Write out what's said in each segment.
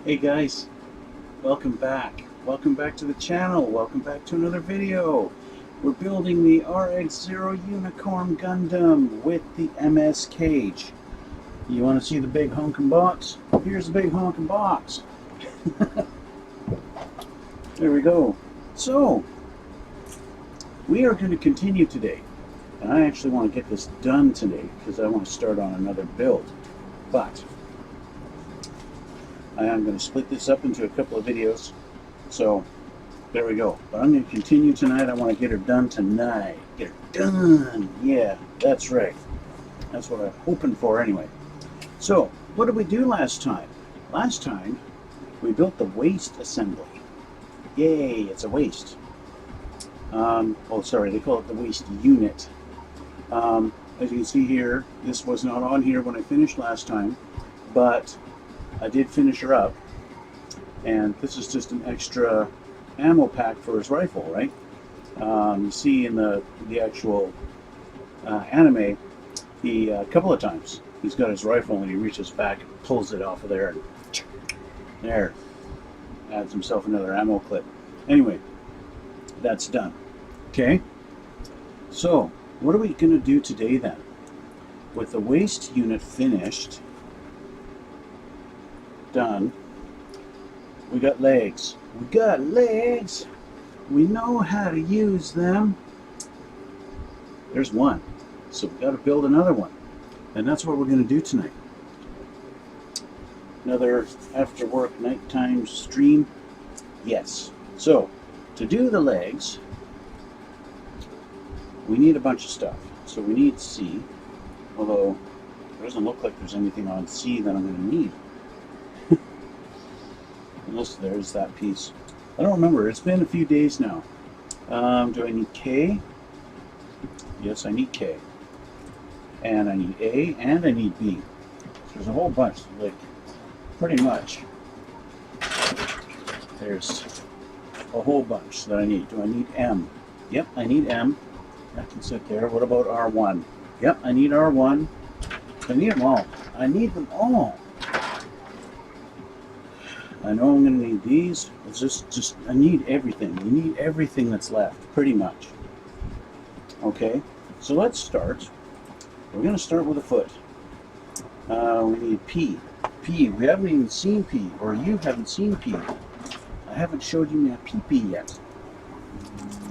Hey guys, welcome back. Welcome back to the channel. Welcome back to another video. We're building the RX-0 Unicorn Gundam with the MS cage. You want to see the big honking box? Here's the big honking box. There we go. So, we are going to continue today. And I actually want to get this done today because I want to start on another build. But I am going to split this up into a couple of videos. So there we go. But I'm going to continue tonight. I want to get her done tonight. Get her done. Yeah, that's right. That's what I'm hoping for anyway. So what did we do last time? Last time we built the waist assembly. Yay, it's a waist. Oh, sorry, they call it the waist unit. As you can see here, this was not on here when I finished last time, but I did finish her up, and this is just an extra ammo pack for his rifle, right? You see in the actual anime, he a couple of times he's got his rifle and he reaches back and pulls it off of there, and there, adds himself another ammo clip. Anyway, that's done. Okay, so what are we going to do today then? With the waist unit finished, done, we got legs. We got legs. We know how to use them. There's one. So we got to build another one. And that's what we're going to do tonight. Another after work nighttime stream. Yes. So to do the legs, we need a bunch of stuff. So we need C, although it doesn't look like there's anything on C that I'm going to need. Unless there's that piece. I don't remember. It's been a few days now. Do I need K? Yes, I need K. And I need A, and I need B. There's a whole bunch. Like, pretty much. There's a whole bunch that I need. Do I need M? Yep, I need M. That can sit there. What about R1? Yep, I need R1. I need them all. I need them all. I know I'm going to need these. It's just I need everything. You need everything that's left, pretty much. Okay, so let's start. We're going to start with a foot. We need P. P. We haven't even seen P, or you haven't seen P. I haven't showed you my PP yet.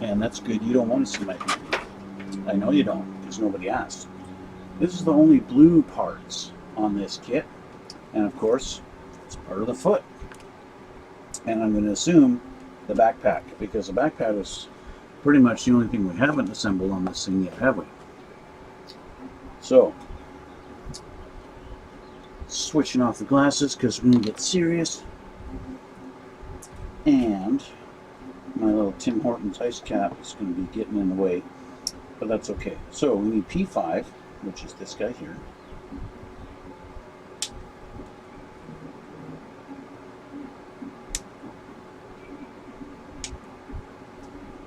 And that's good. You don't want to see my PP. I know you don't, because nobody asked. This is the only blue parts on this kit. And of course, it's part of the foot. And I'm going to assume the backpack, because the backpack is pretty much the only thing we haven't assembled on this thing yet, have we? So, switching off the glasses because we're going to get serious. And my little Tim Hortons ice cap is going to be getting in the way, but that's okay. So we need P5, which is this guy here.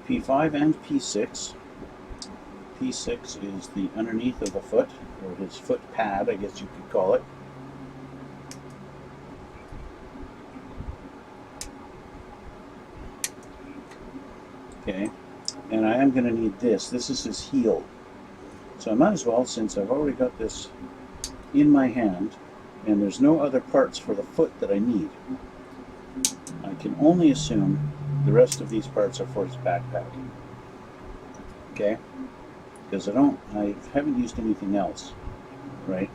P5 and P6. P6 is the underneath of the foot, or his foot pad, I guess you could call it. Okay, and I am going to need this. This is his heel. So I might as well, since I've already got this in my hand, and there's no other parts for the foot that I need, I can only assume the rest of these parts are for his backpack. Okay? Because I haven't used anything else. Right?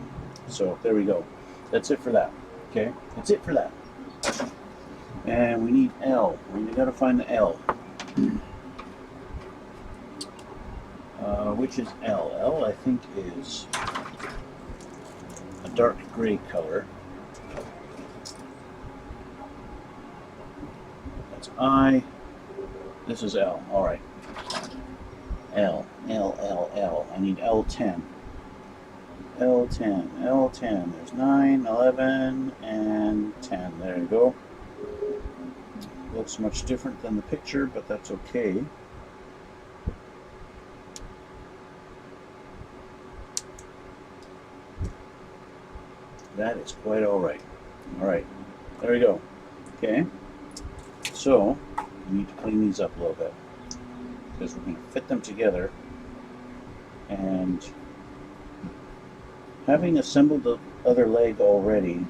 So there we go. That's it for that. Okay? That's it for that. And we need L. We gotta find the L. Which is L? L, I think, is a dark gray color. That's I. This is L. Alright. L. L, L, L. I need L10. L10. L10. There's 9, 11, and 10. There you go. Looks much different than the picture, but that's okay. That is quite alright. Alright. There we go. Okay, so we need to clean these up a little bit because we're going to fit them together. And having assembled the other leg already,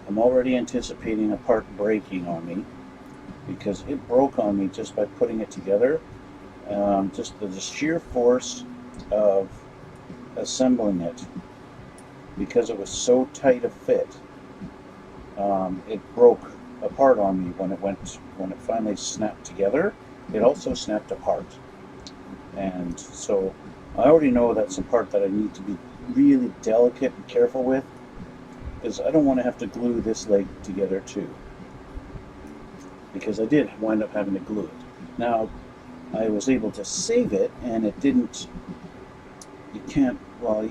I'm already anticipating a part breaking on me because it broke on me just by putting it together. Just the sheer force of assembling it, because it was so tight a fit, it broke apart on me when it finally snapped together. It also snapped apart, and so I already know that's a part that I need to be really delicate and careful with, because I don't want to have to glue this leg together too, because I did wind up having to glue it. Now I was able to save it, and it didn't, you can't, well,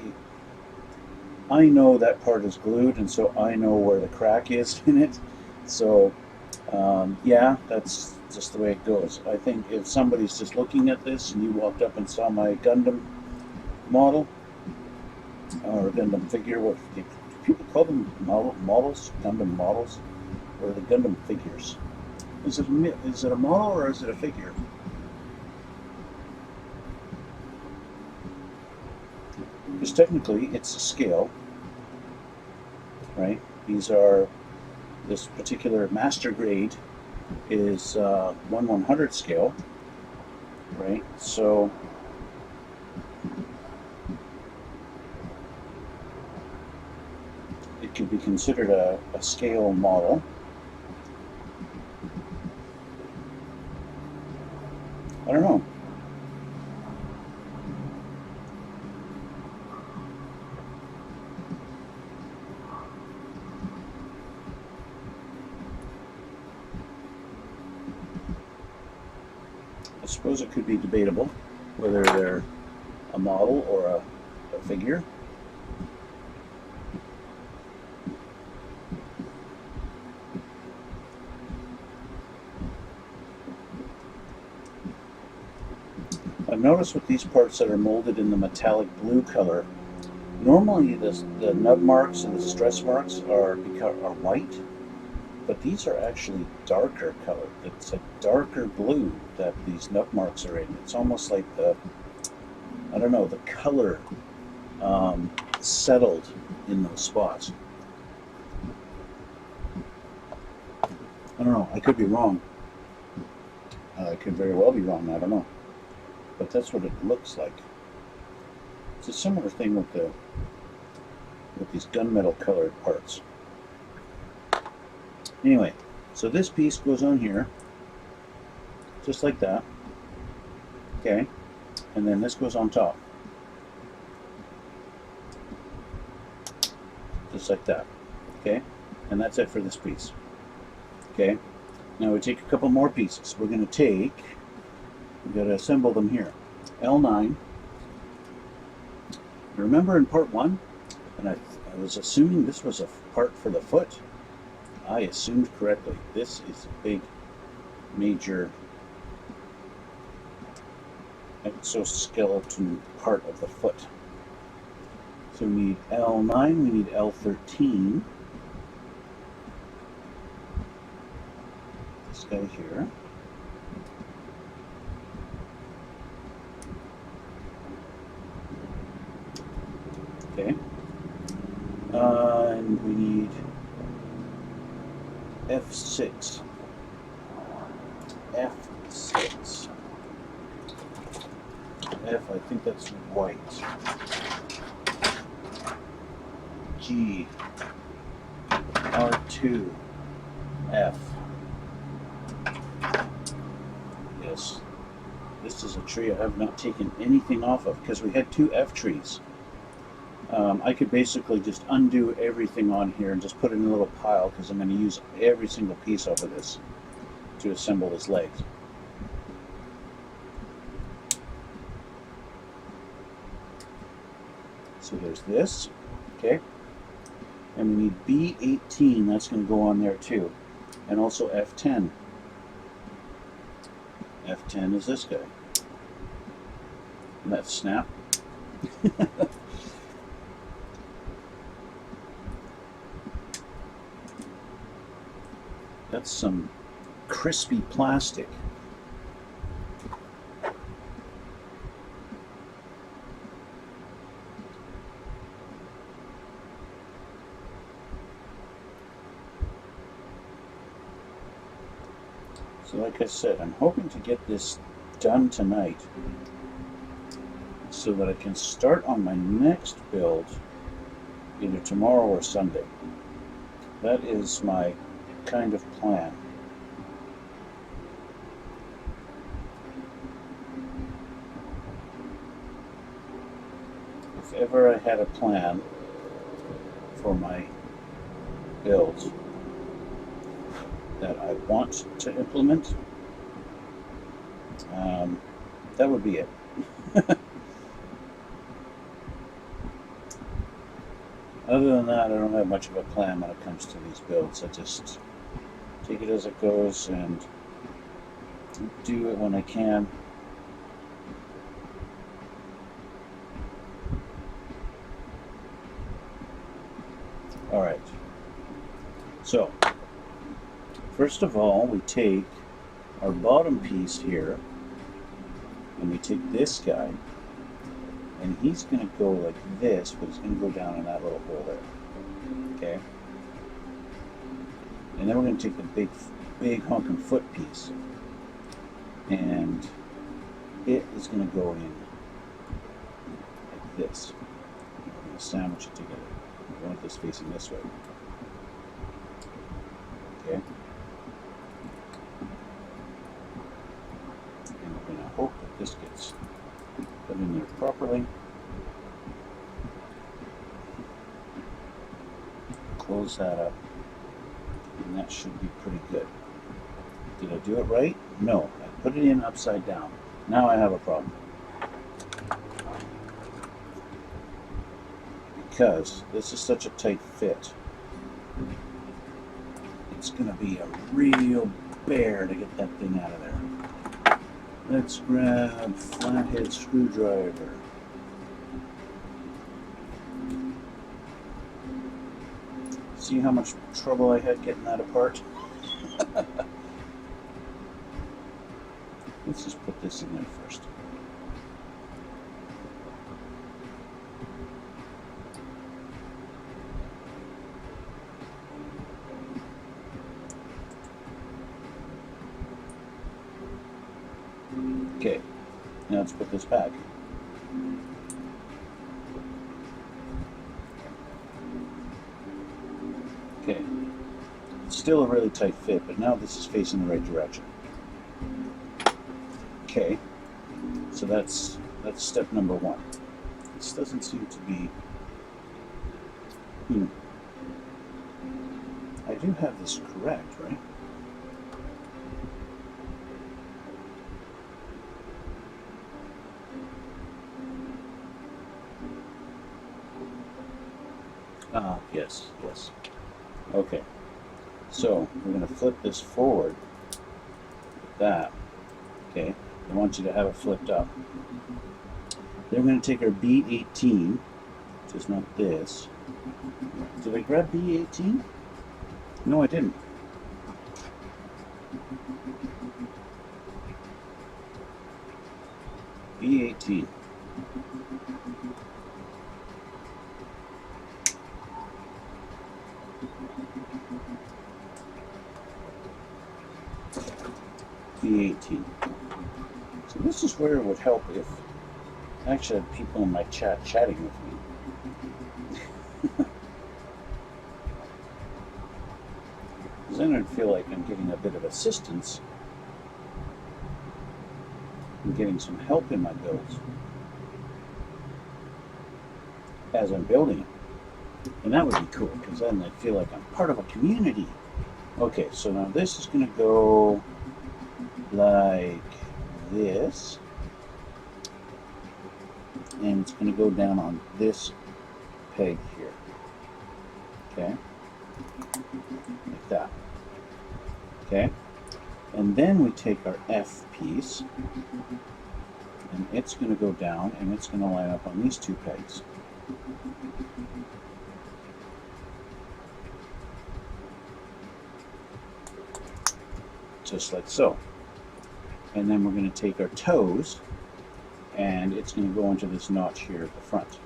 I know that part is glued, and so I know where the crack is in it. So yeah, that's just the way it goes. I think if somebody's just looking at this and you walked up and saw my Gundam model or Gundam figure, what do people call them? Models? Gundam models? Or the Gundam figures? Is it a model or is it a figure? Because technically it's a scale, right? This particular master grade is 1/100 scale, right? So it could be considered a scale model. I don't know. I suppose it could be debatable whether they're a model or a figure. I've noticed with these parts that are molded in the metallic blue color, normally the nub marks and the stress marks are white, but these are actually darker color. It's a darker blue that these nub marks are in. It's almost like I don't know, the color settled in those spots. I don't know, I could be wrong. I could very well be wrong, I don't know. But that's what it looks like. It's a similar thing with these gunmetal colored parts. Anyway, so this piece goes on here, just like that. Okay, and then this goes on top, just like that. Okay, and that's it for this piece. Okay, now we take a couple more pieces. We're going to assemble them here. L9. Remember in part 1, and I was assuming this was a part for the foot. I assumed correctly. This is a big, major exoskeleton part of the foot. So we need L9, we need L13. This guy here. Okay. And we need F6. F6. F, I think that's white. G. R2. F. Yes. This is a tree I have not taken anything off of because we had 2 F trees. I could basically just undo everything on here and just put it in a little pile because I'm going to use every single piece over this to assemble his legs. So there's this, okay, and we need B18, that's going to go on there too, and also F10. F10 is this guy. And that's snap. That's some crispy plastic. So like I said, I'm hoping to get this done tonight so that I can start on my next build either tomorrow or Sunday. That is my kind of plan. If ever I had a plan for my builds that I want to implement, that would be it. Other than that, I don't have much of a plan when it comes to these builds. I just take it as it goes and do it when I can. Alright, so first of all, we take our bottom piece here and we take this guy, and he's going to go like this, but he's going to go down in that little hole there. Okay? And then we're going to take the big honking foot piece, and it is going to go in like this. We're going to sandwich it together. We want this facing this way. Okay? And we're going to hope that this gets put in there properly. Close that up, and that should be pretty good. Did I do it right? No, I put it in upside down. Now I have a problem. Because this is such a tight fit, it's going to be a real bear to get that thing out of there. Let's grab flathead screwdriver. See how much trouble I had getting that apart? Let's just put this in there first. Okay, now let's put this back. Okay, it's still a really tight fit, but now this is facing the right direction. Okay, so that's step number one. This doesn't seem to be. I do have this correct, right? Ah, yes, yes. Okay, so we're going to flip this forward like that. Okay, I want you to have it flipped up. Then we're going to take our B18, which is not this. Did I grab B18? No, I didn't. B18. B18. So this is where it would help if I actually had people in my chat chatting with me. Because then I'd feel like I'm getting a bit of assistance and getting some help in my builds as I'm building it. And that would be cool, because then I feel like I'm part of a community. Okay, so now this is going to go like this, and it's going to go down on this peg here. Okay, like that. Okay, and then we take our F piece, and it's going to go down, and it's going to line up on these two pegs. just like so. And then we're going to take our toes, and it's going to go into this notch here at the front.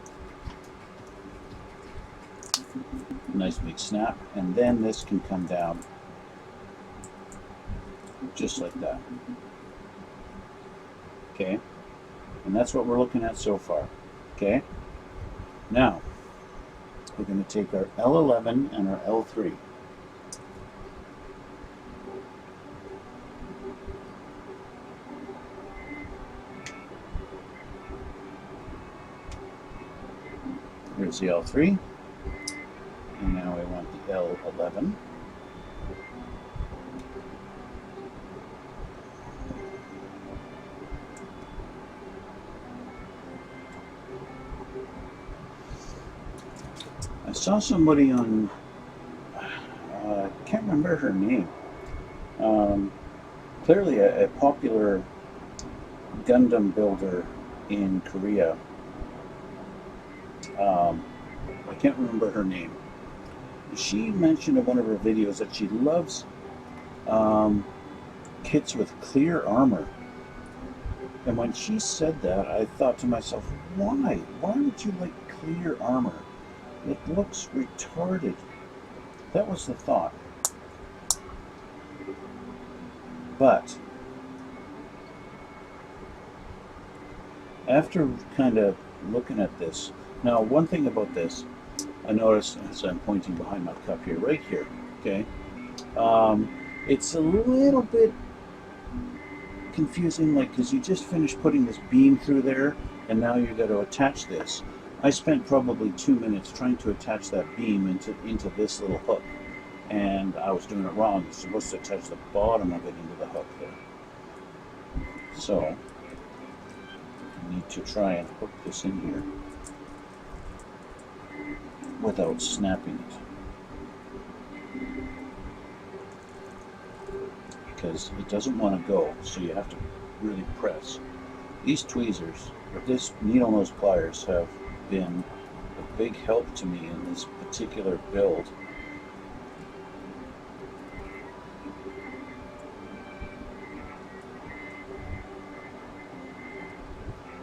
Nice big snap, and then this can come down just like that. Okay, and that's what we're looking at so far. Okay, now we're going to take our L11 and our L3. Here's the L3, and now I want the L11. I saw somebody on, I can't remember her name, clearly a popular Gundam builder in Korea. I can't remember her name. She mentioned in one of her videos that she loves kits with clear armor. And when she said that, I thought to myself, why? Why would you like clear armor? It looks retarded. That was the thought. But after kind of looking at this, now one thing about this, I noticed as I'm pointing behind my cup here, right here, okay, it's a little bit confusing, like, because you just finished putting this beam through there, and now you got to attach this. I spent probably 2 minutes trying to attach that beam into this little hook, and I was doing it wrong. You're supposed to attach the bottom of it into the hook there. So I need to try and hook this in here without snapping it, because it doesn't want to go, so you have to really press. These tweezers, or this needle nose pliers, have been a big help to me in this particular build.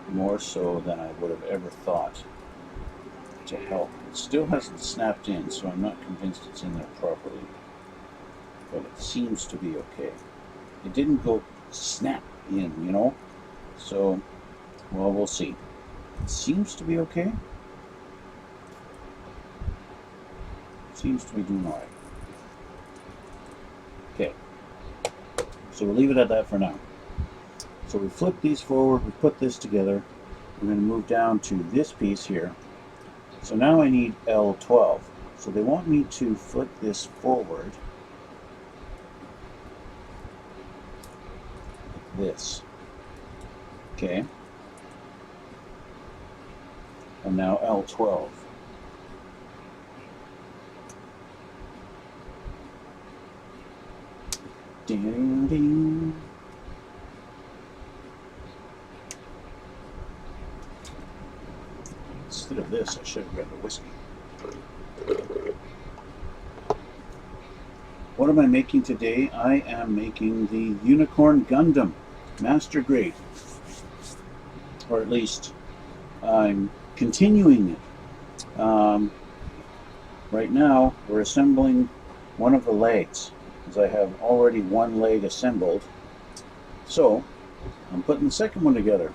More so than I would have ever thought to help. It still hasn't snapped in, so I'm not convinced it's in there properly. But it seems to be okay. It didn't go snap in, you know? So, well, we'll see. It seems to be okay. Seems to be doing alright. Okay. So we'll leave it at that for now. So we flip these forward, we put this together. We're going to move down to this piece here. So now I need L12. So they want me to flip this forward like this. Okay. And now L12. Ding, ding. Instead of this, I should have grabbed a whiskey. What am I making today? I am making the Unicorn Gundam Master Grade. Or at least I'm continuing it. Right now, we're assembling one of the legs, because I have already one leg assembled. So, I'm putting the second one together.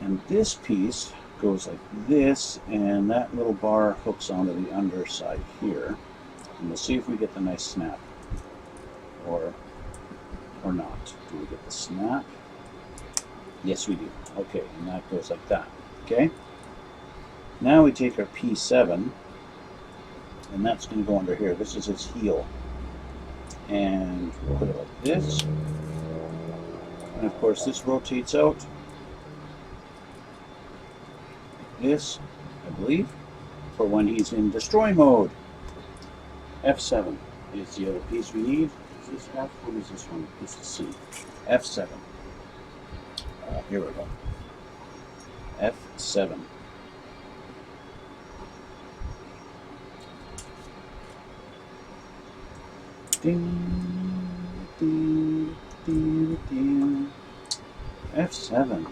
And this piece goes like this, and that little bar hooks onto the underside here. And we'll see if we get the nice snap, or not. Do we get the snap? Yes, we do. Okay, and that goes like that. Okay. Now we take our P7, and that's going to go under here. This is its heel, and we'll put it like this. And of course, this rotates out. This, I believe, for when he's in destroy mode. F7 is the other piece we need. Is this F? What is this one? This is C. F7. Here we go. F7. F7.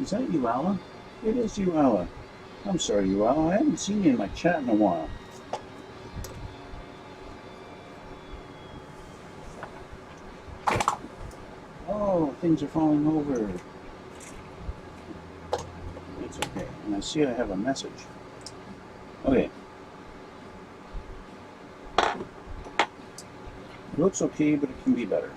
Is that you, Ala? It is you, Ala. I'm sorry, you, Ala. I haven't seen you in my chat in a while. Oh, things are falling over. It's okay. And I see I have a message. Okay. It looks okay, but it can be better.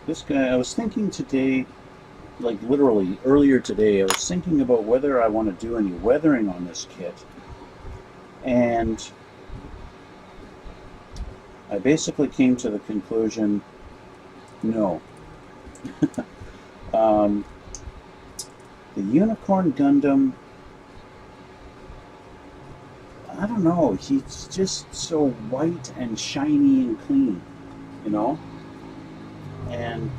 This guy, I was thinking today, like literally earlier today, I was thinking about whether I want to do any weathering on this kit. And I basically came to the conclusion, no. The Unicorn Gundam, I don't know, he's just so white and shiny and clean, you know? And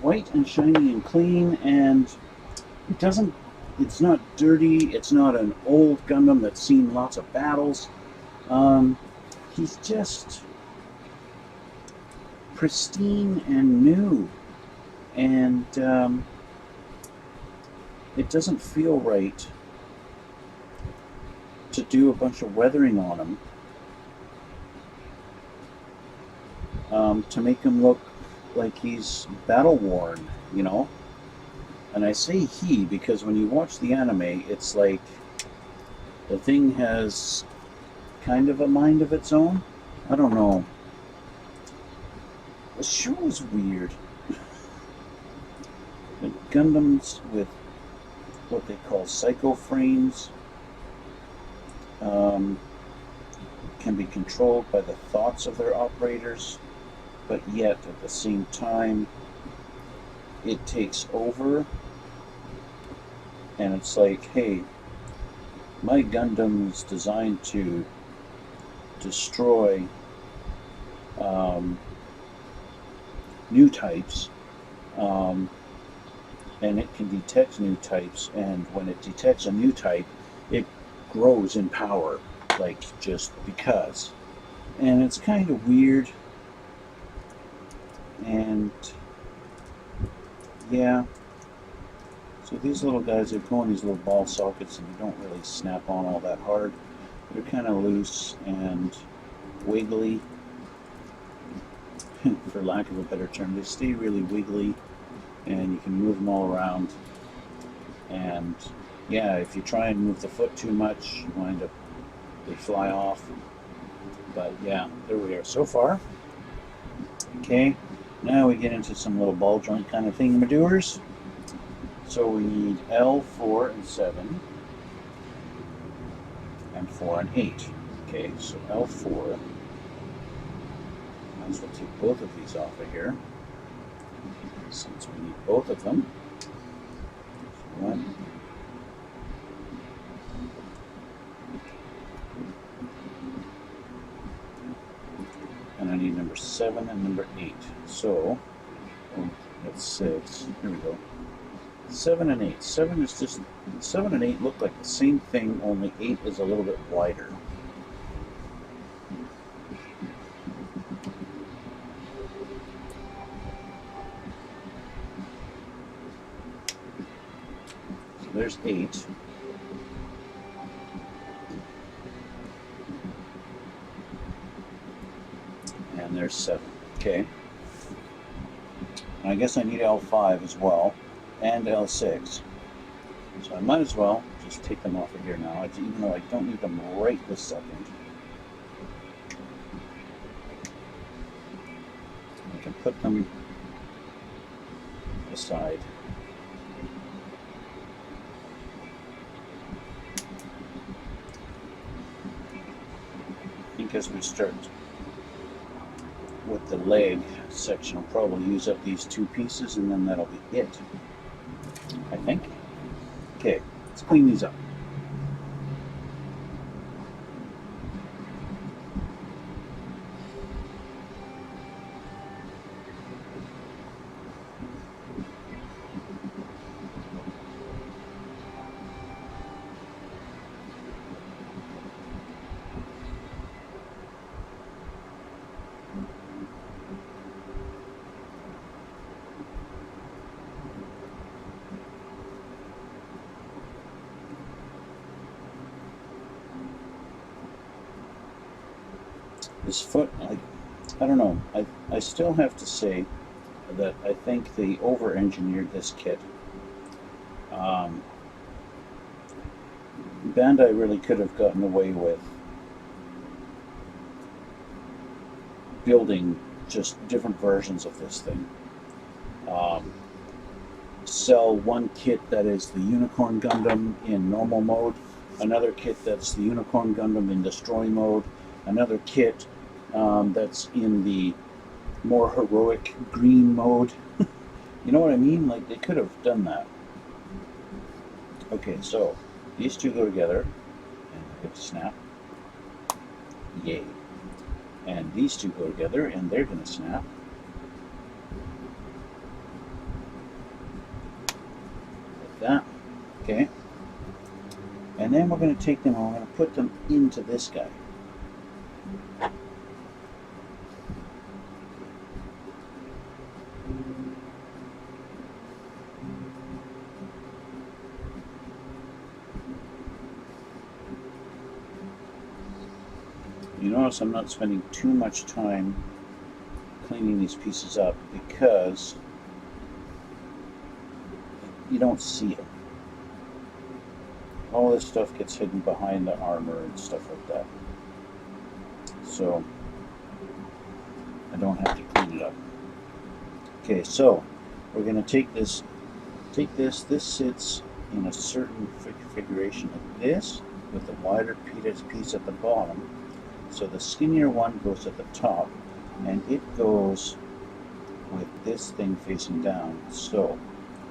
white and shiny and clean, and it doesn't, it's not dirty, it's not an old Gundam that's seen lots of battles. He's just pristine and new, and it doesn't feel right to do a bunch of weathering on him to make him look like he's battle worn, you know? And I say he because when you watch the anime, it's like the thing has kind of a mind of its own. I don't know. The show is weird. The Gundams with what they call psycho frames can be controlled by the thoughts of their operators, but yet at the same time it takes over, and it's like, hey, my Gundam is designed to destroy new types, and it can detect new types, and when it detects a new type, it grows in power, like just because. And it's kind of weird, and yeah. So these little guys, they go in these little ball sockets, and they don't really snap on all that hard. They're kind of loose and wiggly, for lack of a better term. They stay really wiggly, and you can move them all around. And yeah, if you try and move the foot too much, you wind up, they fly off. But yeah, there we are so far. Okay, now we get into some little ball joint kind of thingamadoers. So we need L, 4, and 7, and 4 and 8. Okay, so L4. Might as well take both of these off of here, since we need both of them. So 1. And I need number 7 and number 8. So, that's 6. Here we go. 7 and 8. 7 is just, 7 and 8 look like the same thing, only 8 is a little bit wider. So there's 8. And there's 7. Okay. And I guess I need L5 as well, and L6. So I might as well just take them off of here now, even though I don't need them right this second. I can put them aside. guess we start with the leg section. We'll probably use up these two pieces and then that'll be it, I think. Okay, let's clean these up. This foot, I don't know. I still have to say that I think they over-engineered this kit. Bandai really could have gotten away with building just different versions of this thing. Sell one kit that is the Unicorn Gundam in normal mode, another kit that's the Unicorn Gundam in destroy mode, another kit that's in the more heroic green mode. You know what I mean? Like, they could have done that. Okay, so these two go together and hit snap. Yay. And these two go together and they're going to snap. Like that. Okay. And then we're going to take them and we're going to put them into this guy. You notice I'm not spending too much time cleaning these pieces up because you don't see them. All this stuff gets hidden behind the armor and stuff like that. So I don't have to clean it up. Okay, so we're going to take this. This sits in a certain configuration like this, with the wider piece at the bottom. So the skinnier one goes at the top, and it goes with this thing facing down. So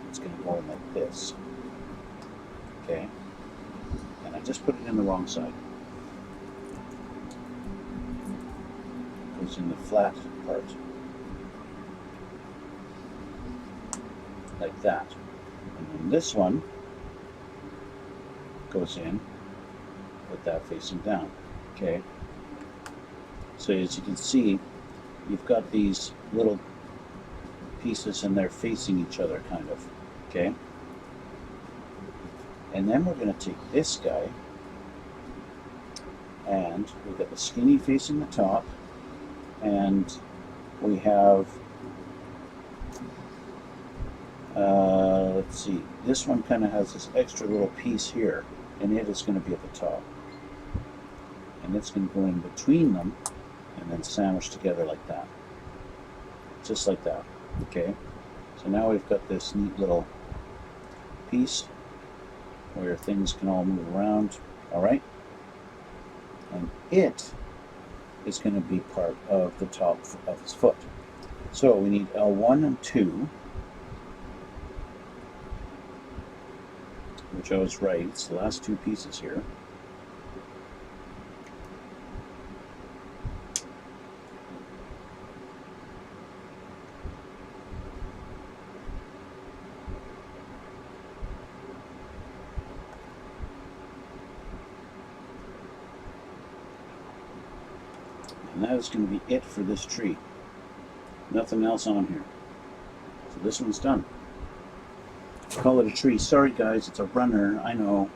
it's going to go in like this. Okay, and I just put it in the wrong side. It goes in the flat part, like that. And then this one goes in with that facing down. Okay. So as you can see, you've got these little pieces and they're facing each other, kind of. Okay. And then we're going to take this guy, and we've got the skinny facing the top, and we have, let's see, this one kind of has this extra little piece here, and it is going to be at the top. And it's going to go in between them, and then sandwich together like that. Just like that. Okay? So now we've got this neat little piece where things can all move around. Alright? And it is going to be part of the top of his foot. So we need L1 and 2, which I was right. It's the last two pieces here. And that is going to be it for this tree. Nothing else on here. So this one's done. Call it a tree. Sorry guys, it's a runner, I know.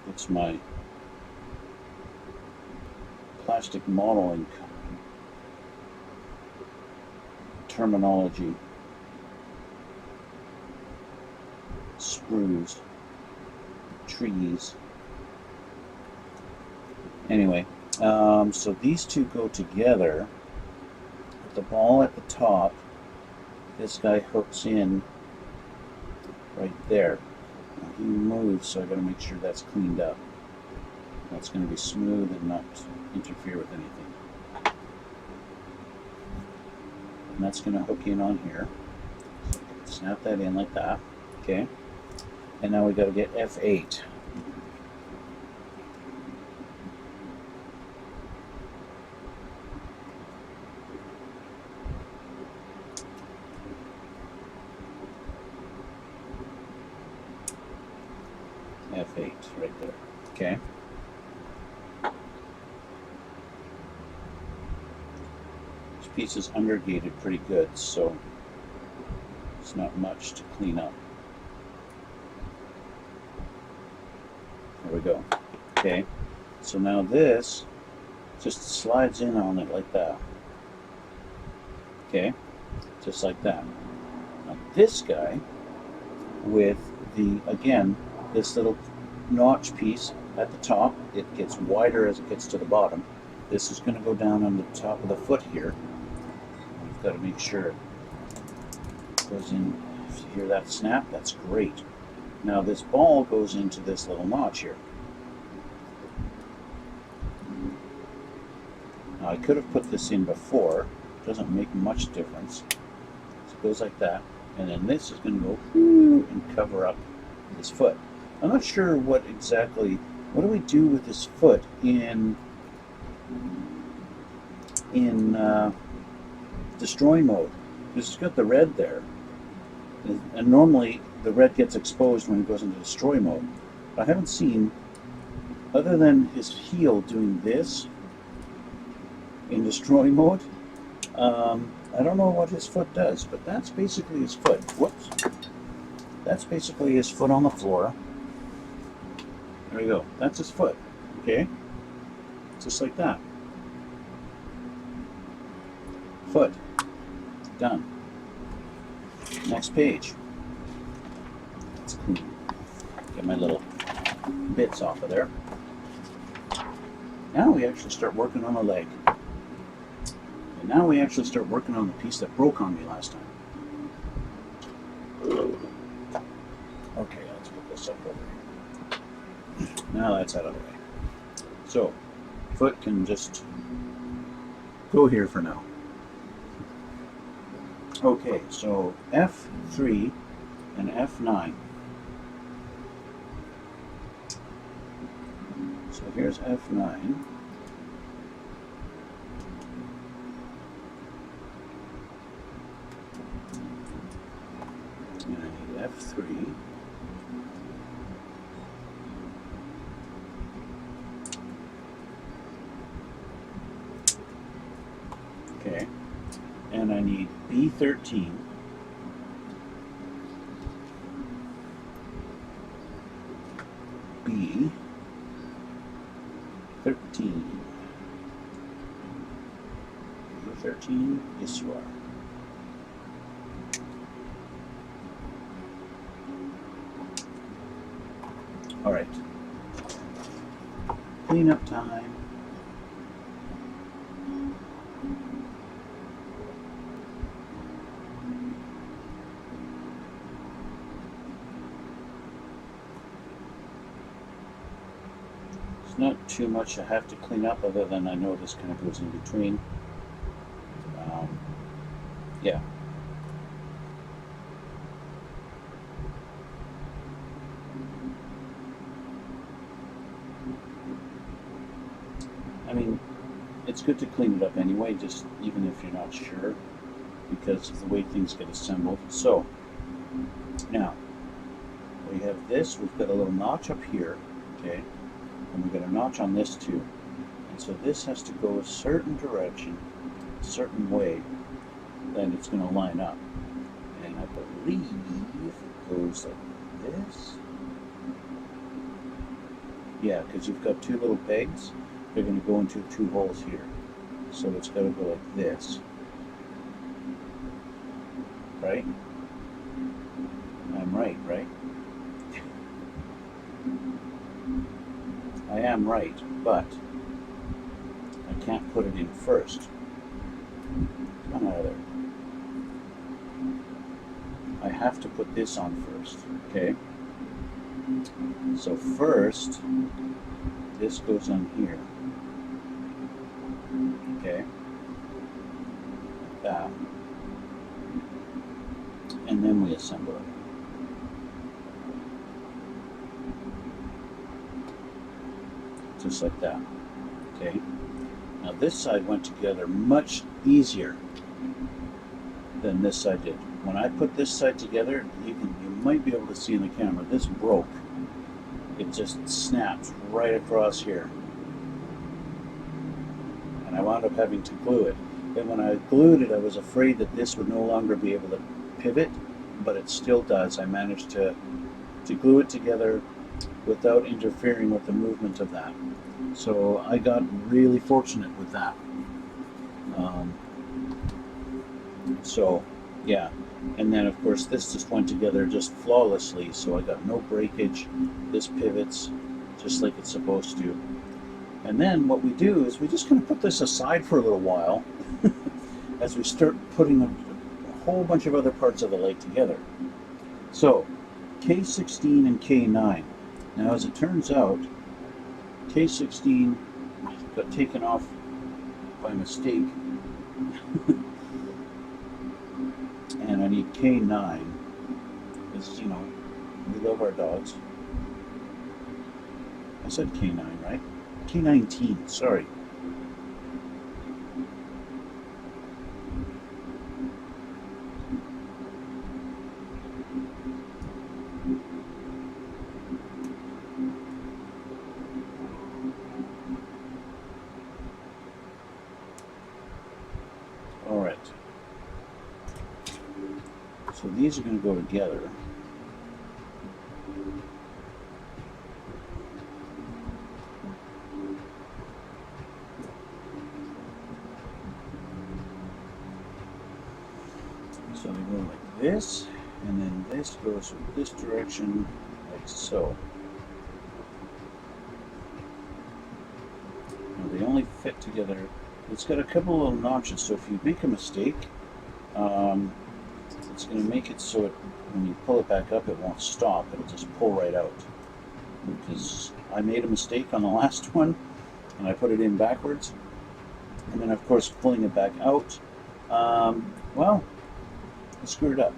It's my plastic modeling terminology. Sprues. Trees. Anyway, so these two go together with the ball at the top this guy hooks in right there. Now he moves, so I got to make sure that's cleaned up. That's going to be smooth and not interfere with anything. And that's going to hook in on here. So snap that in like that. Okay. And now we got to get F8. F8 right there. Okay. This piece is undergated pretty good, so it's not much to clean up. There we go. Okay. So now this just slides in on it like that. Okay. Just like that. Now this guy with the, again, this little notch piece at the top, it gets wider as it gets to the bottom. This is going to go down on the top of the foot here. We've got to make sure it goes in. If you hear that snap, that's great. Now this ball goes into this little notch here. Now I could have put this in before. It doesn't make much difference. So it goes like that. And then this is going to go and cover up this foot. I'm not sure what do we do with this foot in destroy mode? Because it's got the red there. And normally the red gets exposed when it goes into destroy mode. But I haven't seen, other than his heel doing this in destroy mode, I don't know what his foot does, but that's basically his foot. Whoops. That's basically his foot on the floor. There we go. That's his foot. Okay? Just like that. Foot. Done. Next page. Let's clean. Get my little bits off of there. Now we actually start working on the leg. And now we actually start working on the piece that broke on me last time. Okay, let's put this up over here. Now that's out of the way. So, foot can just go here for now. Okay, so F3 and F9. So here's F9. And I need F3. Okay, and I need B13. B13. B13, yes you are. All right. Cleanup time. Not too much I have to clean up, other than I know this kind of goes in between. Yeah. I mean, it's good to clean it up anyway, just even if you're not sure, because of the way things get assembled. So, now, we have this, we've got a little notch up here, okay? And we've got a notch on this too. And so this has to go a certain direction, a certain way, then it's going to line up. And I believe it goes like this. Yeah, because you've got two little pegs. They're going to go into two holes here. So it's got to go like this. Right? I'm right, right? I am right, but I can't put it in first. Come out of there. I have to put this on first, okay? So first, this goes on here, okay? Like that. And then we assemble it. Just like that, okay? Now this side went together much easier than this side did. When I put this side together, you might be able to see in the camera, this broke. It just snapped right across here. And I wound up having to glue it. And when I glued it, I was afraid that this would no longer be able to pivot, but it still does. I managed to glue it together without interfering with the movement of that. So I got really fortunate with that. So yeah, and then of course this just went together just flawlessly, so I got no breakage. This pivots just like it's supposed to. And then what we do is we just kind of put this aside for a little while as we start putting a whole bunch of other parts of the leg together. So K16 and K9. Now as it turns out, K16 got taken off by mistake. And I need K9, because, you know, we love our dogs. I said K9, right? K19, sorry. All right. So these are going to go together. So they go like this, and then this goes this direction, like so. Now they only fit together. It's got a couple of little notches, so if you make a mistake, it's going to make it so it, when you pull it back up, it won't stop. It'll just pull right out. Because I made a mistake on the last one, and I put it in backwards. And then, of course, pulling it back out, well, I screwed it up.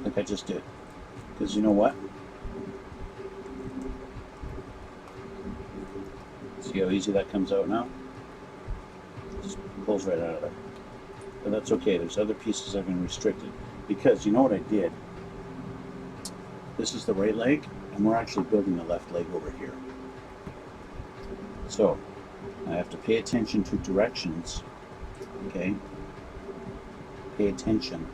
Like I just did. Because you know what? See how easy that comes out now? Just pulls right out of there. But that's okay. There's other pieces I've been restricted. Because you know what I did? This is the right leg, and we're actually building the left leg over here. So I have to pay attention to directions. Okay? Pay attention.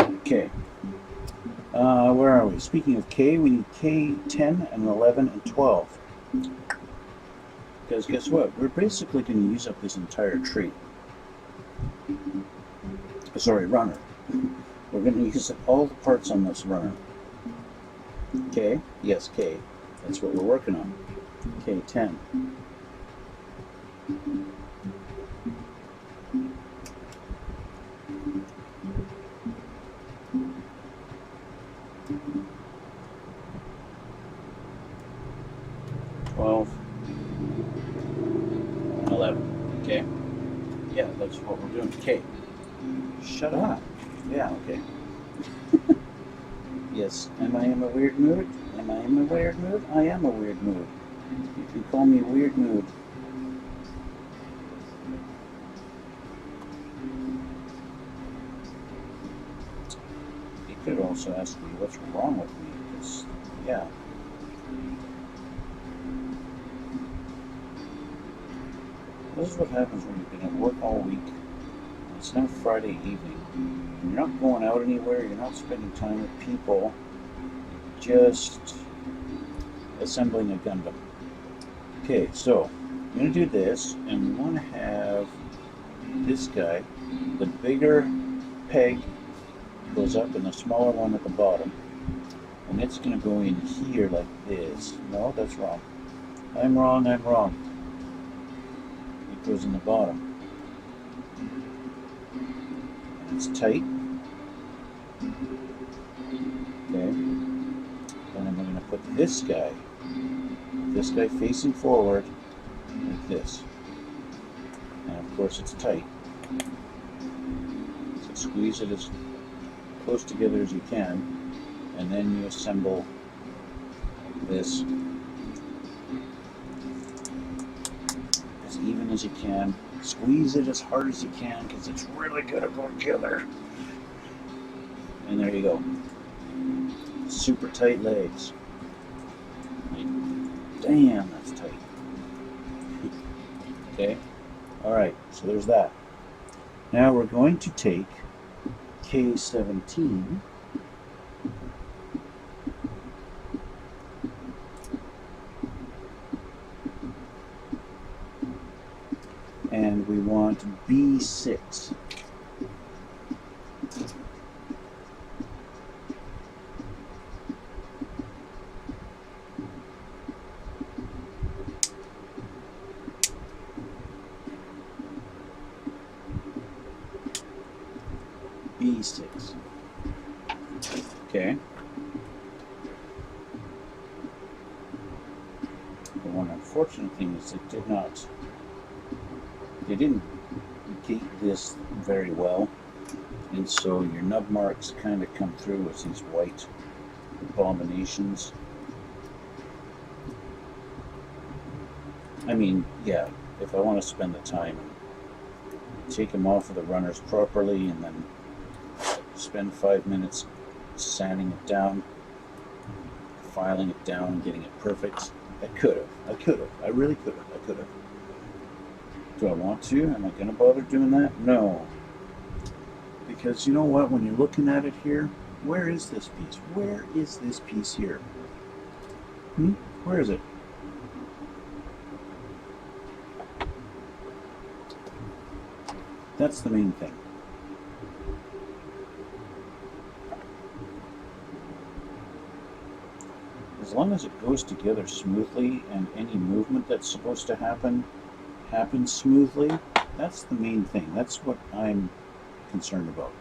Okay. Where are we? Speaking of K, we need K10 and 11 and 12. Because guess what? We're basically going to use up this entire tree. Sorry, runner. We're going to use up all the parts on this runner. K? Yes, K. That's what we're working on. K10. Okay. Yeah, that's what we're doing. Okay. Shut up. Yeah, okay. Yes, am I in a weird mood? Am I in a weird mood? I am a weird mood. You can call me weird mood. You could also ask me what's wrong with me, because, yeah. This is what happens when you've been at work all week. It's now Friday evening. You're not going out anywhere. You're not spending time with people. Just assembling a Gundam. Okay, so I'm going to do this, and we want to have this guy, the bigger peg goes up and the smaller one at the bottom. And it's going to go in here like this. No, that's wrong. I'm wrong. It goes in the bottom. And it's tight. Okay. And then we're going to put this guy facing forward like this. And of course it's tight. So squeeze it as close together as you can. And then you assemble this as even as you can. Squeeze it as hard as you can because it's really going to go together. And there you go. Super tight legs. Damn, that's tight. Okay. Alright, so there's that. Now we're going to take K17. And we want B6. B6. Okay. The one unfortunate thing is they didn't gate this very well, and so your nub marks kind of come through as these white abominations. I mean, yeah, if I want to spend the time and take them off of the runners properly and then spend 5 minutes sanding it down, filing it down, and getting it perfect, I could have. I really could have. Do I want to? Am I going to bother doing that? No. Because you know what? When you're looking at it here, where is this piece? Where is this piece here? Where is it? That's the main thing. As long as it goes together smoothly and any movement that's supposed to happens smoothly, that's the main thing. That's what I'm concerned about.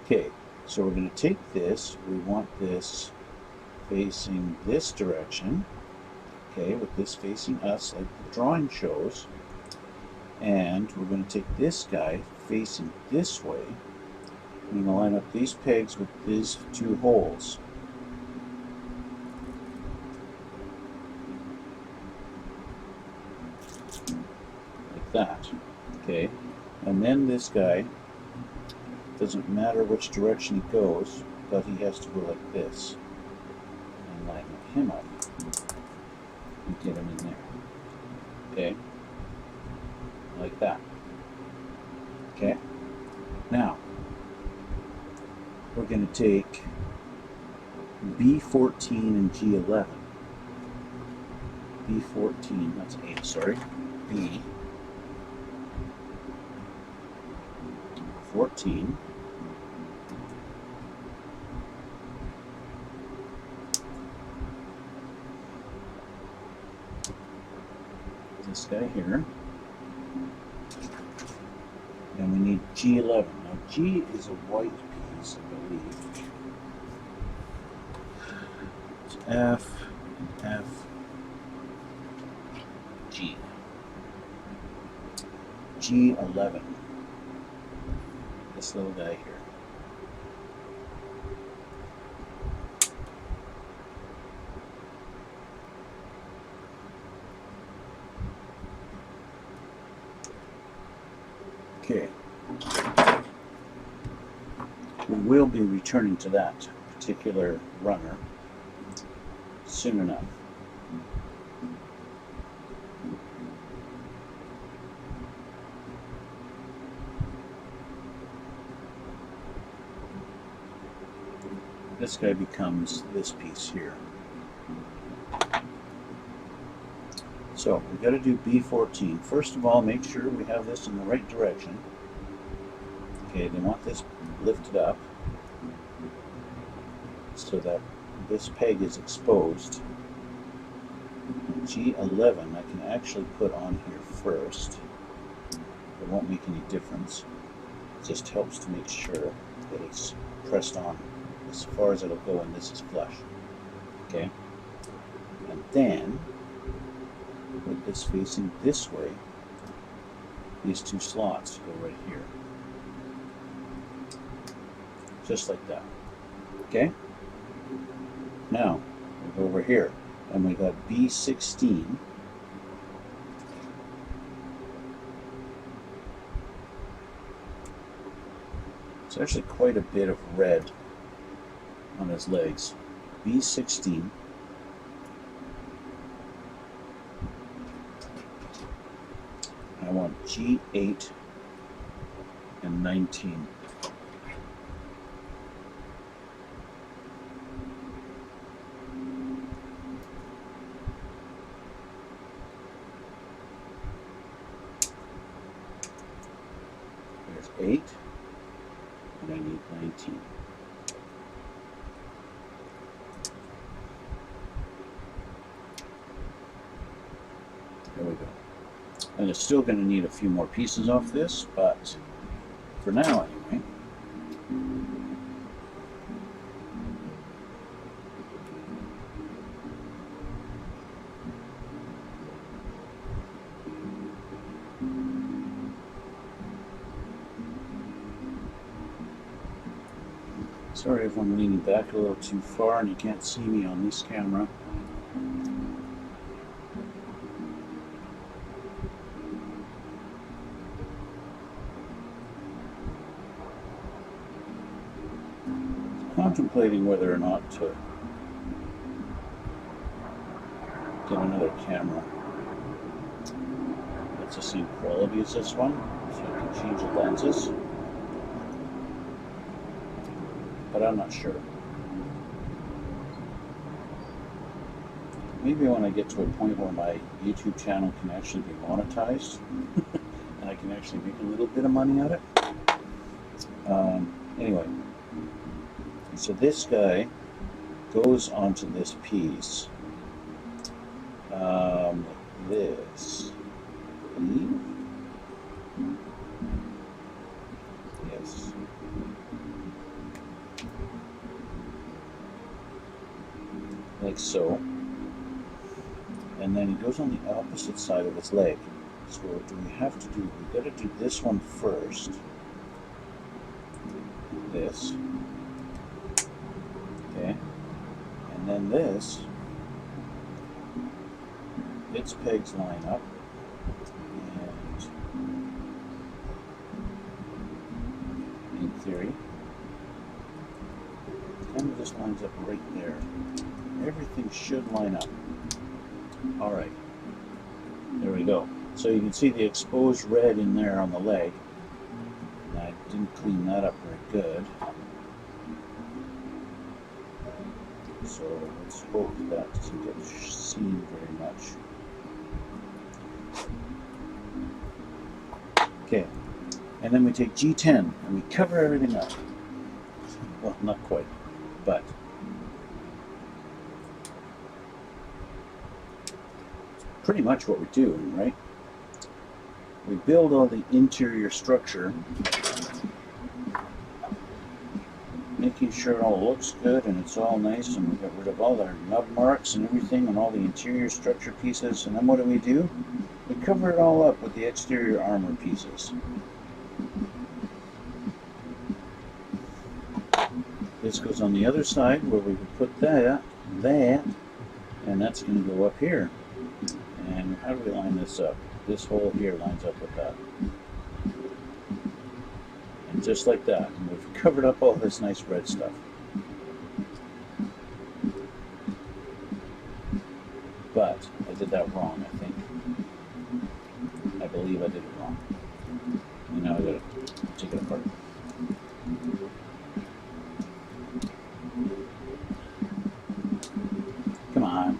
Okay, so we're going to take this. We want this facing this direction. Okay, with this facing us, like the drawing shows. And we're going to take this guy facing this way. I'm going to line up these pegs with these two holes. That. Okay, and then this guy, doesn't matter which direction he goes, but he has to go like this and line him up and get him in there. Okay, like that. Okay, now we're going to take B14 and G11. B14, that's 8, sorry. B 14. This guy here. And we need G11. Now G is a white piece, I believe. It's F, F, G. G11. This little guy here. Okay. We will be returning to that particular runner soon enough. This guy becomes this piece here. So we've got to do B14. First of all, make sure we have this in the right direction. Okay, they want this lifted up so that this peg is exposed. G11 I can actually put on here first. It won't make any difference. It just helps to make sure that it's pressed on as far as it'll go and this is flush. Okay? And then, with this facing this way, these two slots go right here. Just like that. Okay? Now, we go over here, and we got B16. It's actually quite a bit of red on his legs. B16. I want G8 and 19. There's 8, and I need 19. There we go. And it's still going to need a few more pieces off this, but for now anyway. Sorry if I'm leaning back a little too far and you can't see me on this camera. Contemplating whether or not to get another camera that's the same quality as this one, so I can change the lenses. But I'm not sure. Maybe when I get to a point where my YouTube channel can actually be monetized and I can actually make a little bit of money out of it. Anyway, so this guy goes onto this piece. This. Yes. Like so, and then he goes on the opposite side of his leg. So what do we have to do? We've got to do this one first. This. Okay. And then this. Its pegs line up. And in theory, kind of just lines up right there. Everything should line up. Alright, there we go. So you can see the exposed red in there on the leg. And I didn't clean that up very good. So let's hope that doesn't get seen very much. Okay, and then we take G10 and we cover everything up. Well, not quite, but pretty much what we're doing, right? We build all the interior structure, making sure it all looks good and it's all nice, and we got rid of all our nub marks and everything and all the interior structure pieces. And then what do? We cover it all up with the exterior armor pieces. This goes on the other side where we would put that, and that's going to go up here. And how do we line this up? This hole here lines up with that. And just like that. And we've covered up all this nice red stuff. But I did that wrong, I think. I believe I did it wrong. And now I gotta take it apart. Come on.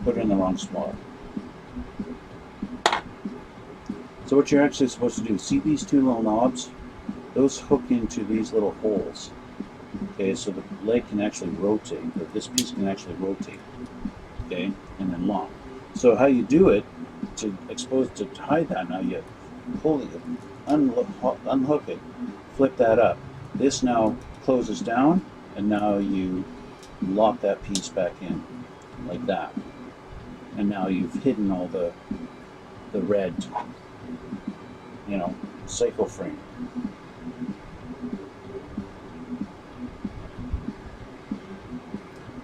Put in wrong slot. So what you're actually supposed to do, see these two little knobs? Those hook into these little holes. Okay, so the leg can actually rotate, or this piece can actually rotate. Okay, and then lock. So how you do it, to hide that, now you pull it, unhook it, flip that up. This now closes down, and now you lock that piece back in, like that. And now you've hidden all the red, you know, cycle frame.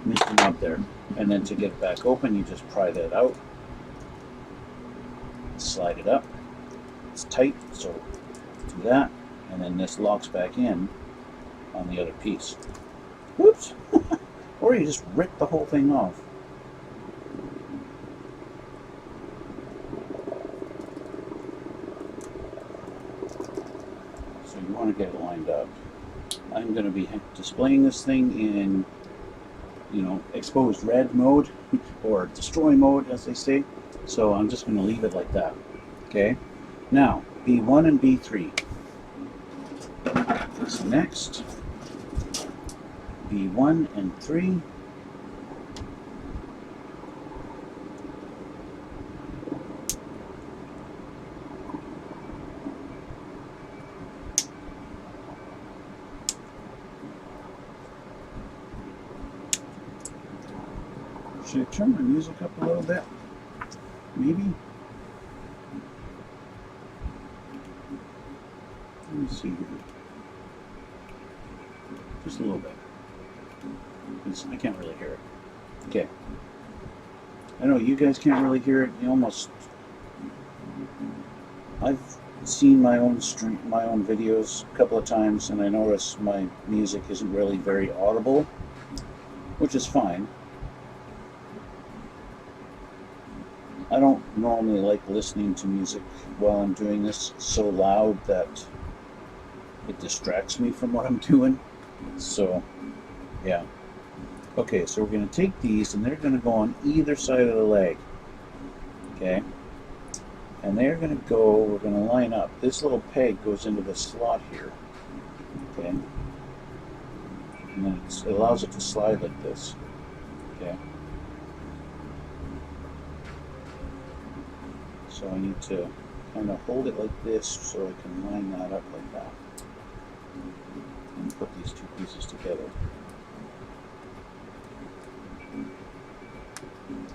Missed them up there. And then to get it back open, you just pry that out, slide it up. It's tight, so do that, and then this locks back in on the other piece. Whoops! Or you just rip the whole thing off. So you want to get it lined up. I'm going to be displaying this thing in, you know, exposed red mode, or destroy mode, as they say. So I'm just going to leave it like that. Okay. Now, B1 and B3. This next. B1 and 3. Should I turn my music up a little bit? Maybe? Let me see here. Just a little bit. I can't really hear it. Okay. I know you guys can't really hear it. You almost... I've seen my own videos a couple of times, and I notice my music isn't really very audible, which is fine. I don't normally like listening to music while I'm doing this so loud that it distracts me from what I'm doing. So, yeah. Okay, so we're going to take these, and they're going to go on either side of the leg. Okay? And they're going to go, we're going to line up. This little peg goes into the slot here. Okay? And then it allows it to slide like this. Okay? So I need to kind of hold it like this so I can line that up like that. And put these two pieces together.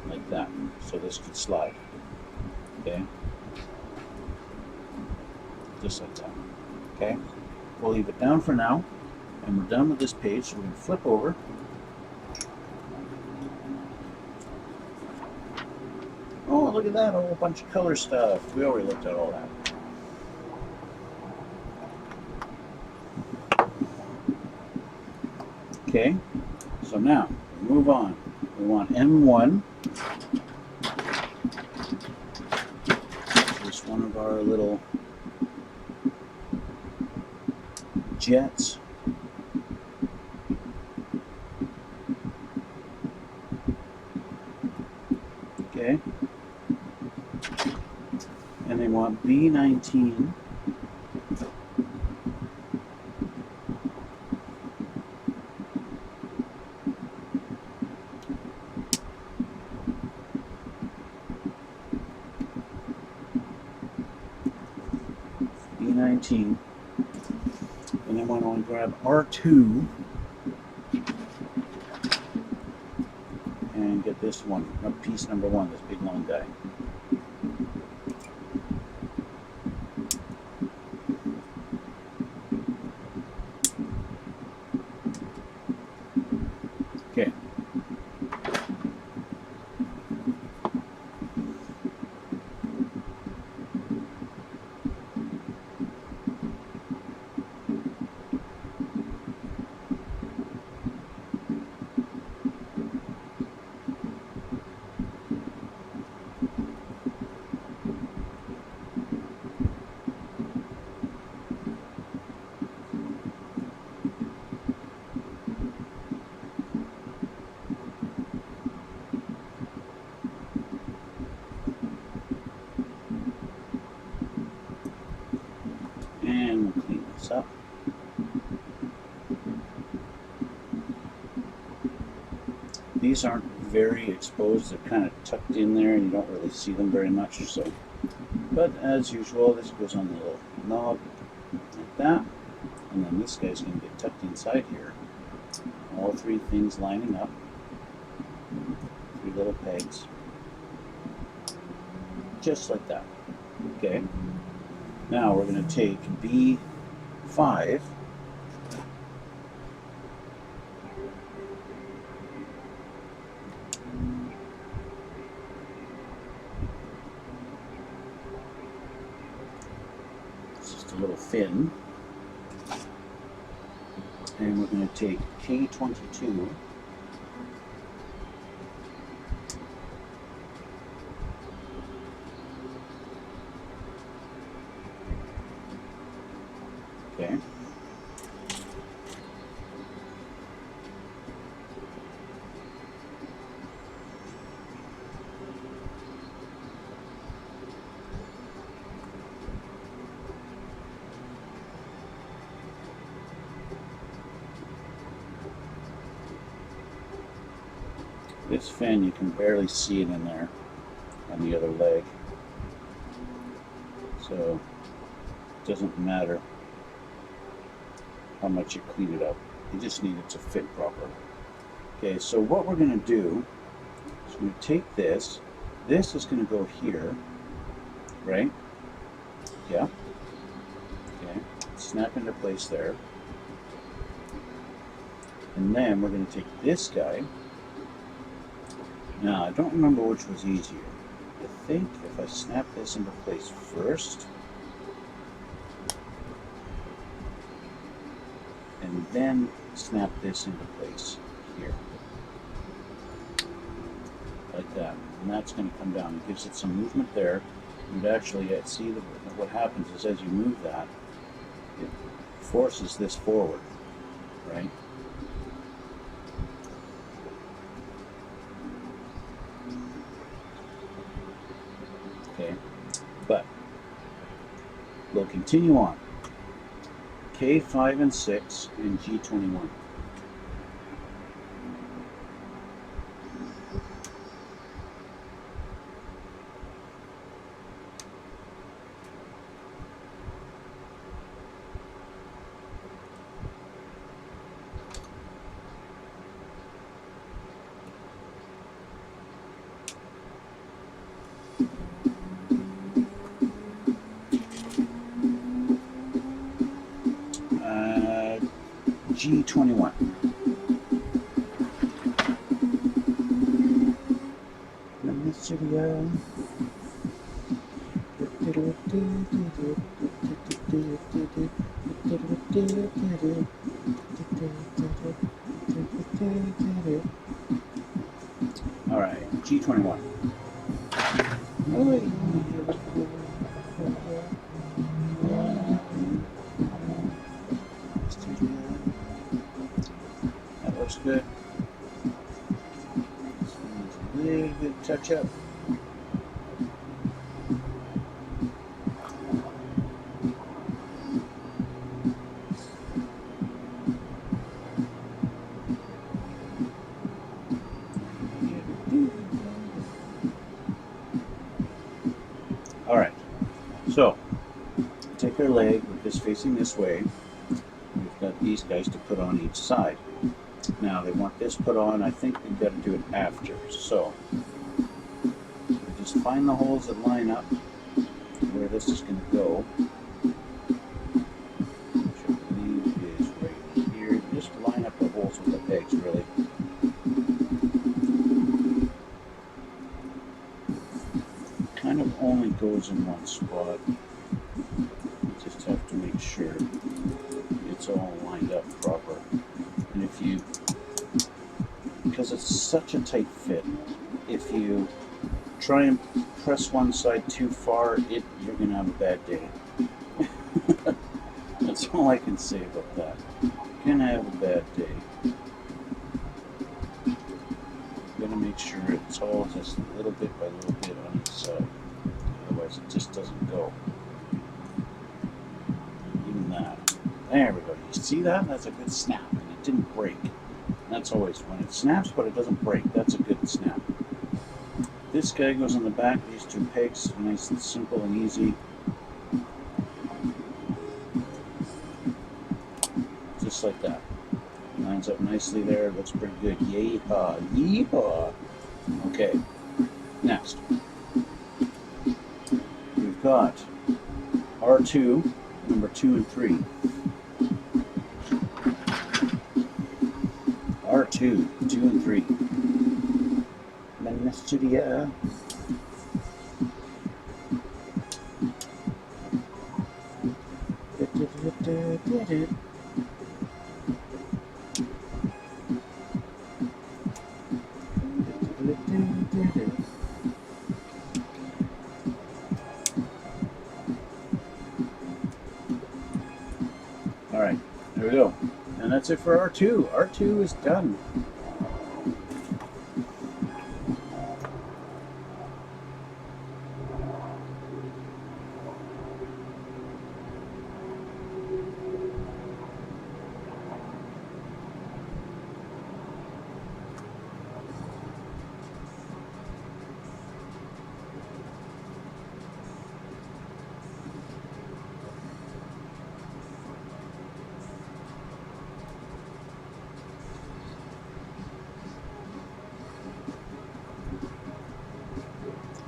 Like that. So this could slide. Okay? Just like that. Okay? We'll leave it down for now. And we're done with this page, so we're going to flip over. Oh, look at that, a whole bunch of color stuff. We already looked at all that. Okay, so now, move on. We want M1. This is one of our little jets. Okay. And they want B19. B19. And then I want to grab R2 and get this one, piece number 1, this big long guy. Okay. and we'll clean this up. These aren't very exposed, they're kind of tucked in there and you don't really see them very much. So, but as usual, this goes on the little knob like that, and then this guy's going to get tucked inside here. All three things lining up, three little pegs, just like that. Okay, now we're going to take B5, it's just a little fin, and we're going to take K22, okay, this fin, you can barely see it in there on the other leg, so it doesn't matter how much you clean it up, you just need it to fit proper. Okay, so what we're going to do is we're going to take this is going to go here, right? Yeah, okay, snap into place there, and then we're going to take this guy. Now, I don't remember which was easier. I think if I snap this into place first, and then snap this into place here, like that, and that's going to come down. It gives it some movement there. You'd actually see what happens is as you move that, it forces this forward, right? Okay, but we'll continue on. K5 and 6 and G21. G21. In this video. All right, G21. That looks good. This one needs a little bit of touch up. All right, so take our leg with this facing this way. We've got these guys to put on each side. Now they want this put on. I think we've got to do it after. So we just find the holes that line up where this is going to go, which I believe is right here. Just line up the holes with the pegs, really. Kind of only goes in one spot. You just have to make sure it's all lined up proper. And if you, because it's such a tight fit, if you try and press one side too far, you're going to have a bad day. That's all I can say about that. You're going to have a bad day. You're going to make sure it's all just a little bit by little bit on each side. Otherwise it just doesn't go. Even There we go. You see that? That's a good snap, and it didn't break. That's always when it snaps, but it doesn't break. That's a good snap. This guy goes on the back. These two pegs, nice and simple and easy. Just like that. Lines up nicely there. Looks pretty good. Yeehaw! Yeehaw! Okay. Next, we've got R2, number 2 and 3. R2, 2 and 3. Studio. Alright, there we go. And that's it for R2. R2 is done.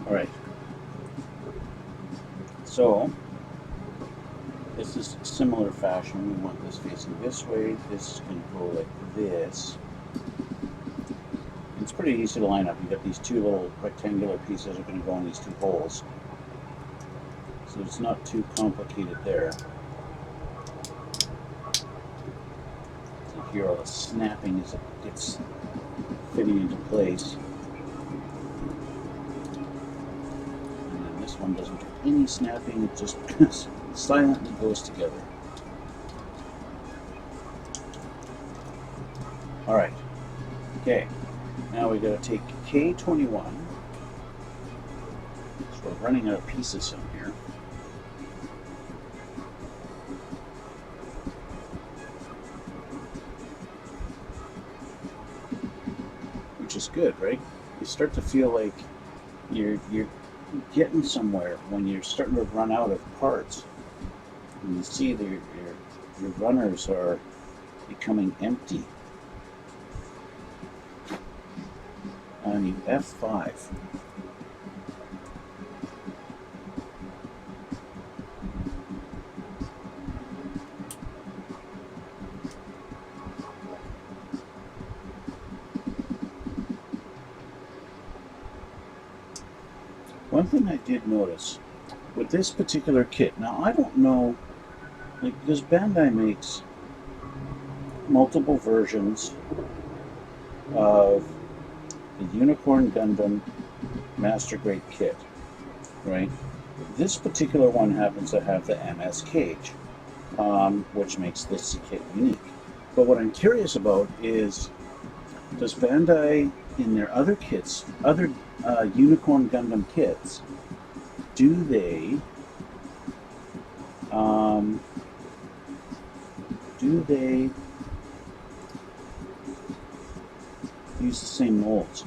Alright, so this is similar fashion. We want this facing this way. This is going to go like this. It's pretty easy to line up. You've got these two little rectangular pieces that are going to go in these two holes. So it's not too complicated there. So you hear all the snapping as it gets fitting into place. One doesn't do any snapping, it just silently goes together. Alright, okay, now we got to take K21, so we're running out of pieces in here. Which is good, right? You start to feel like you're getting somewhere when you're starting to run out of parts. And you see that your runners are becoming empty. On you F5. One thing I did notice with this particular kit, now I don't know, like, because Bandai makes multiple versions of the Unicorn Gundam Master Grade kit, right? This particular one happens to have the MS cage, which makes this kit unique. But what I'm curious about is, does Bandai in their other kits, other Unicorn Gundam kits, do they use the same molds?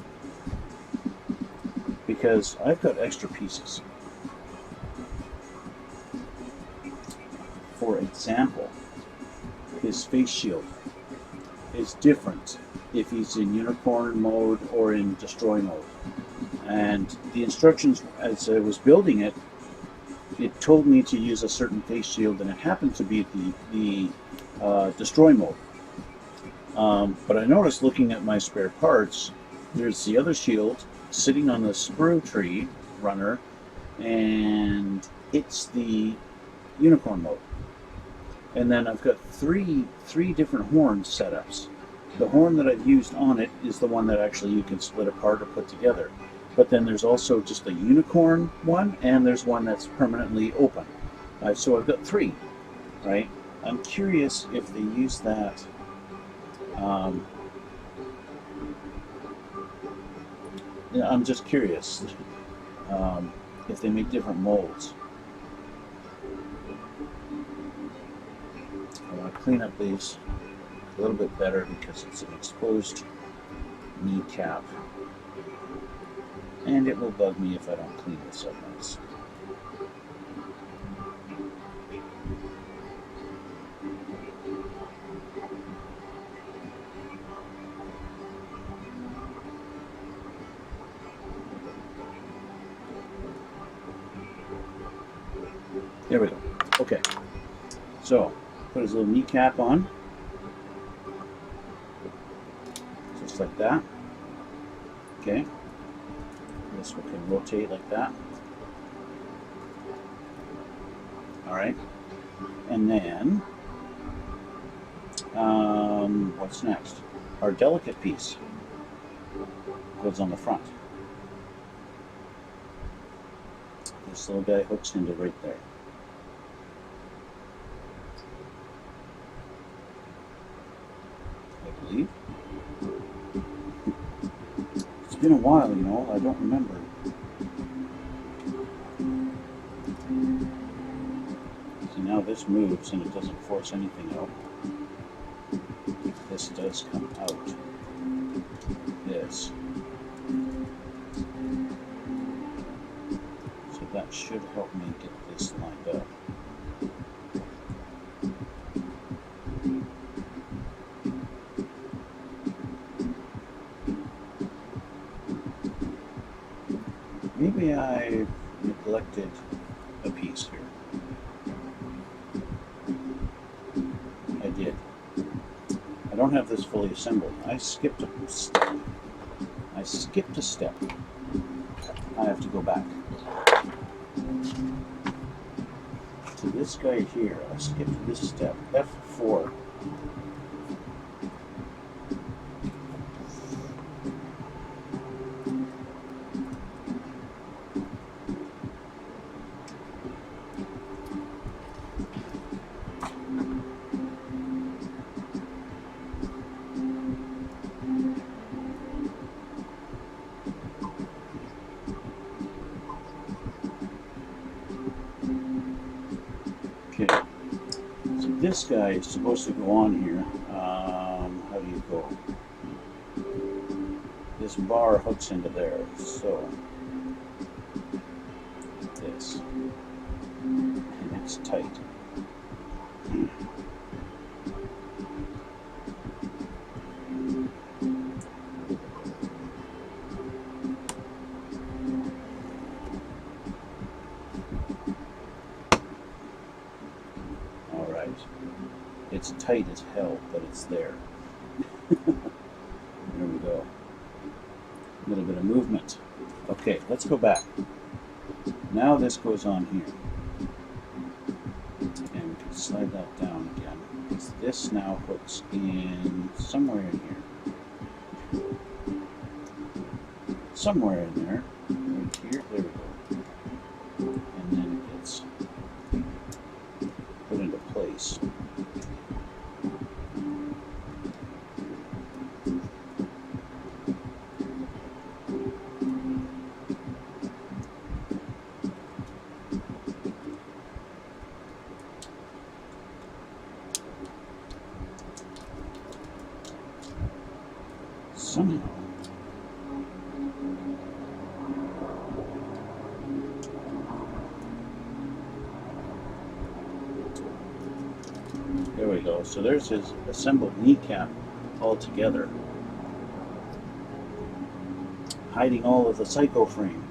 Because I've got extra pieces. For example, his face shield is different if he's in unicorn mode or in destroy mode. And the instructions, as I was building it, it told me to use a certain face shield, and it happened to be the destroy mode. But I noticed, looking at my spare parts, there's the other shield sitting on the sprue tree runner, and it's the unicorn mode. And then I've got three different horn setups. The horn that I've used on it is the one that actually you can split apart or put together. But then there's also just a unicorn one, and there's one that's permanently open. So I've got three, right? I'm curious if they use that. Yeah, I'm just curious if they make different molds. I want to clean up these a little bit better because it's an exposed kneecap. And it will bug me if I don't clean this up nice. There we go. Okay. So, put his little kneecap on. Just like that. Okay. This one can rotate like that. Alright. And then, what's next? Our delicate piece goes on the front. This little guy hooks into right there. I believe. It's been a while, you know, I don't remember. See, now this moves and it doesn't force anything out. This does come out. This. So that should help me get this lined up. Maybe I neglected a piece here. I did. I don't have this fully assembled. I skipped a step. I skipped a step. I have to go back. To this guy here, I skipped this step. F4. Okay, so this guy is supposed to go on here. How do you go? This bar hooks into there, so this, and it's tight. It's tight as hell, but it's there. There we go. A little bit of movement. Okay, let's go back. Now this goes on here. And we can slide that down again. Because this now hooks in somewhere in here. Somewhere in there. Right here. There we go. And then it gets put into place. Somehow. There we go. So there's his assembled kneecap all together, hiding all of the psycho frame.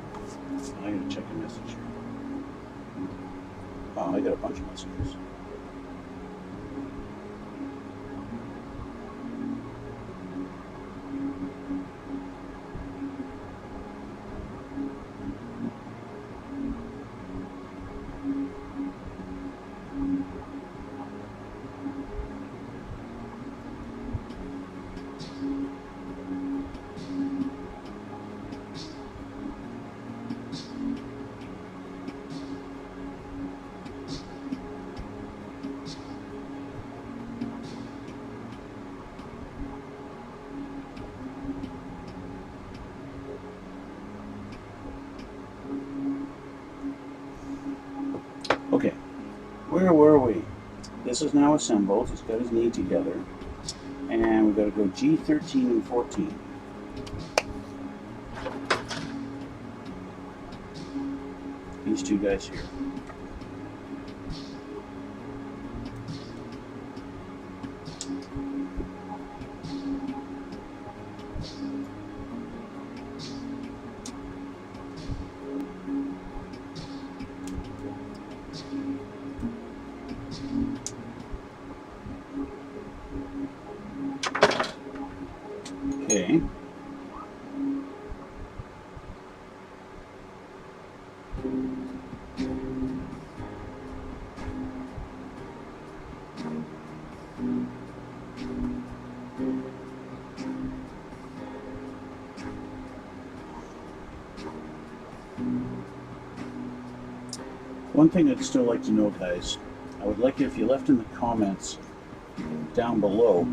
I gotta check a message here. Oh, I got a bunch of messages. Okay, where were we? This is now assembled. He's got his knee together. And we've got to go G13 and 14. These two guys here. Okay. One thing I'd still like to know, guys, I would like it if you left in the comments down below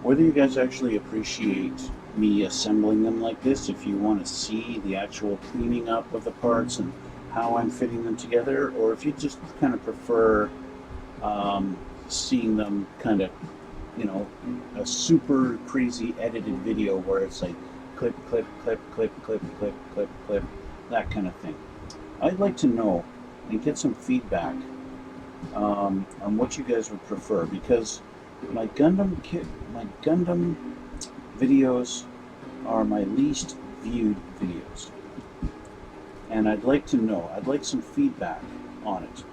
whether you guys actually appreciate me assembling them like this, if you want to see the actual cleaning up of the parts and how I'm fitting them together, or if you just kind of prefer seeing them kind of, you know, a super crazy edited video where it's like clip, clip, clip, clip, clip, clip, clip, clip, that kind of thing. I'd like to know and get some feedback on what you guys would prefer, because my Gundam videos are my least viewed videos, and I'd like to know. I'd like some feedback on it,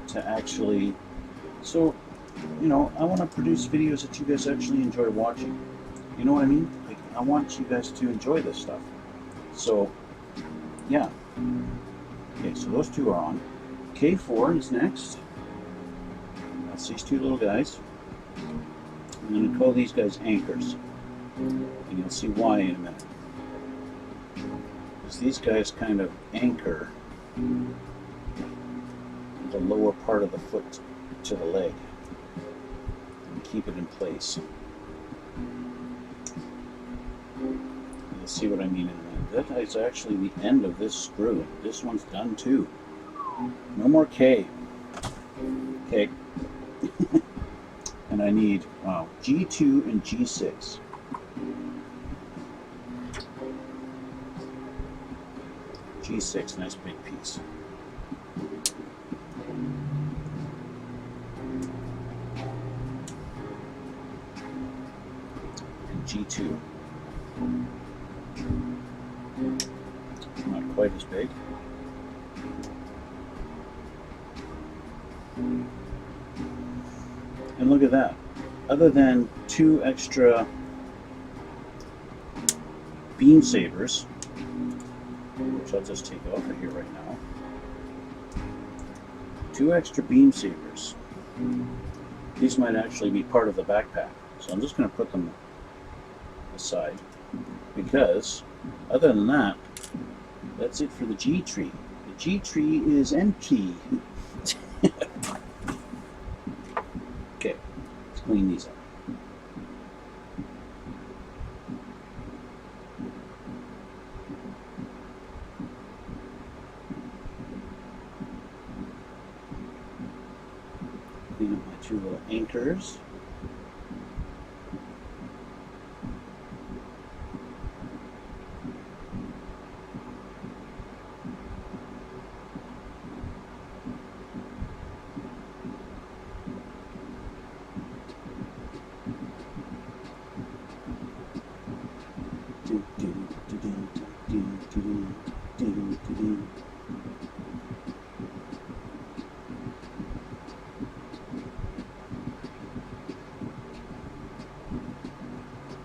to actually, so, you know, I want to produce videos that you guys actually enjoy watching. You know what I mean? Like, I want you guys to enjoy this stuff. So, yeah. Okay, so those two are on. K4 is next. That's these two little guys. I'm going to call these guys anchors, and you'll see why in a minute. Because these guys kind of anchor the lower part of the foot to the leg and keep it in place. You'll see what I mean in a minute. That is actually the end of this screw. This one's done too. No more K. Okay. And I need G2 and G6. G6, nice big piece. And G2. Not quite as big. And look at that. Other than 2 extra beam sabers, which I'll just take off of here right now. 2 extra beam sabers. These might actually be part of the backpack. So I'm just going to put them aside, because other than that, that's it for the G tree. The G tree is empty. Okay, let's clean these up. Clean up my 2 little anchors.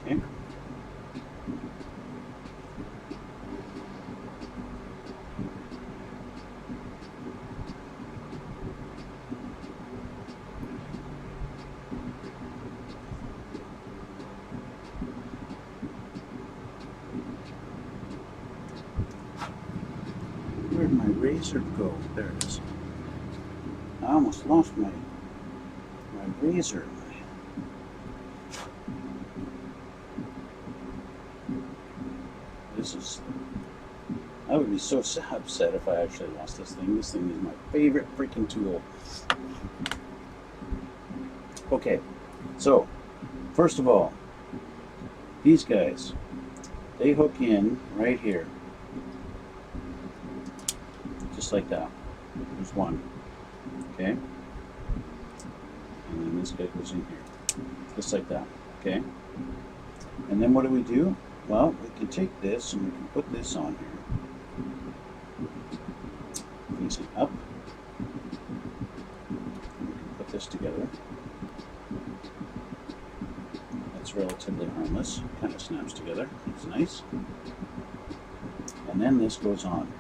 Okay. Where'd my razor go? There it is. I almost lost my razor. I would be so upset if I actually lost this thing. This thing is my favorite freaking tool. Okay, so first of all, these guys, they hook in right here, just like that. There's one, okay? And then this guy goes in here, just like that, okay? And then what do? Well, we can take this and we can put this on here. Facing up. And we can put this together. That's relatively harmless. Kind of snaps together. It's nice. And then this goes on.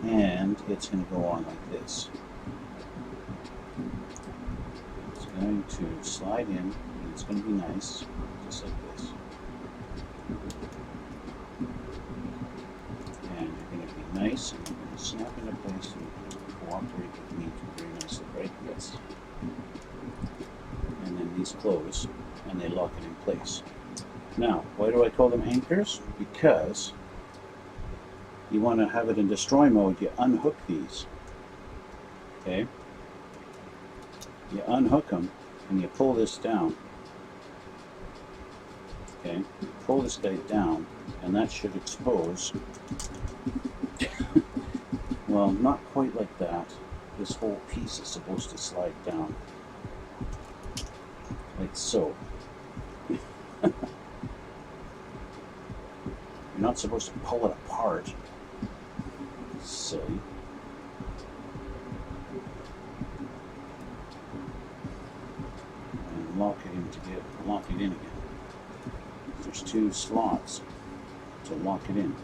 And it's going to go on like this. It's going to slide in, and it's going to be nice, just like this. And you're going to be nice, and you're going to snap into place, and you're going to cooperate with me very nicely, right? Yes. And then these close, and they lock it in place. Now, why do I call them anchors? Because you want to have it in destroy mode, you unhook these. Okay? You unhook them, and you pull this down. Okay? You pull this guy down, and that should expose. Well, not quite like that. This whole piece is supposed to slide down. Like so. You're not supposed to pull it apart. Silly. And lock it in together. Lock it in again. There's two slots to lock it in.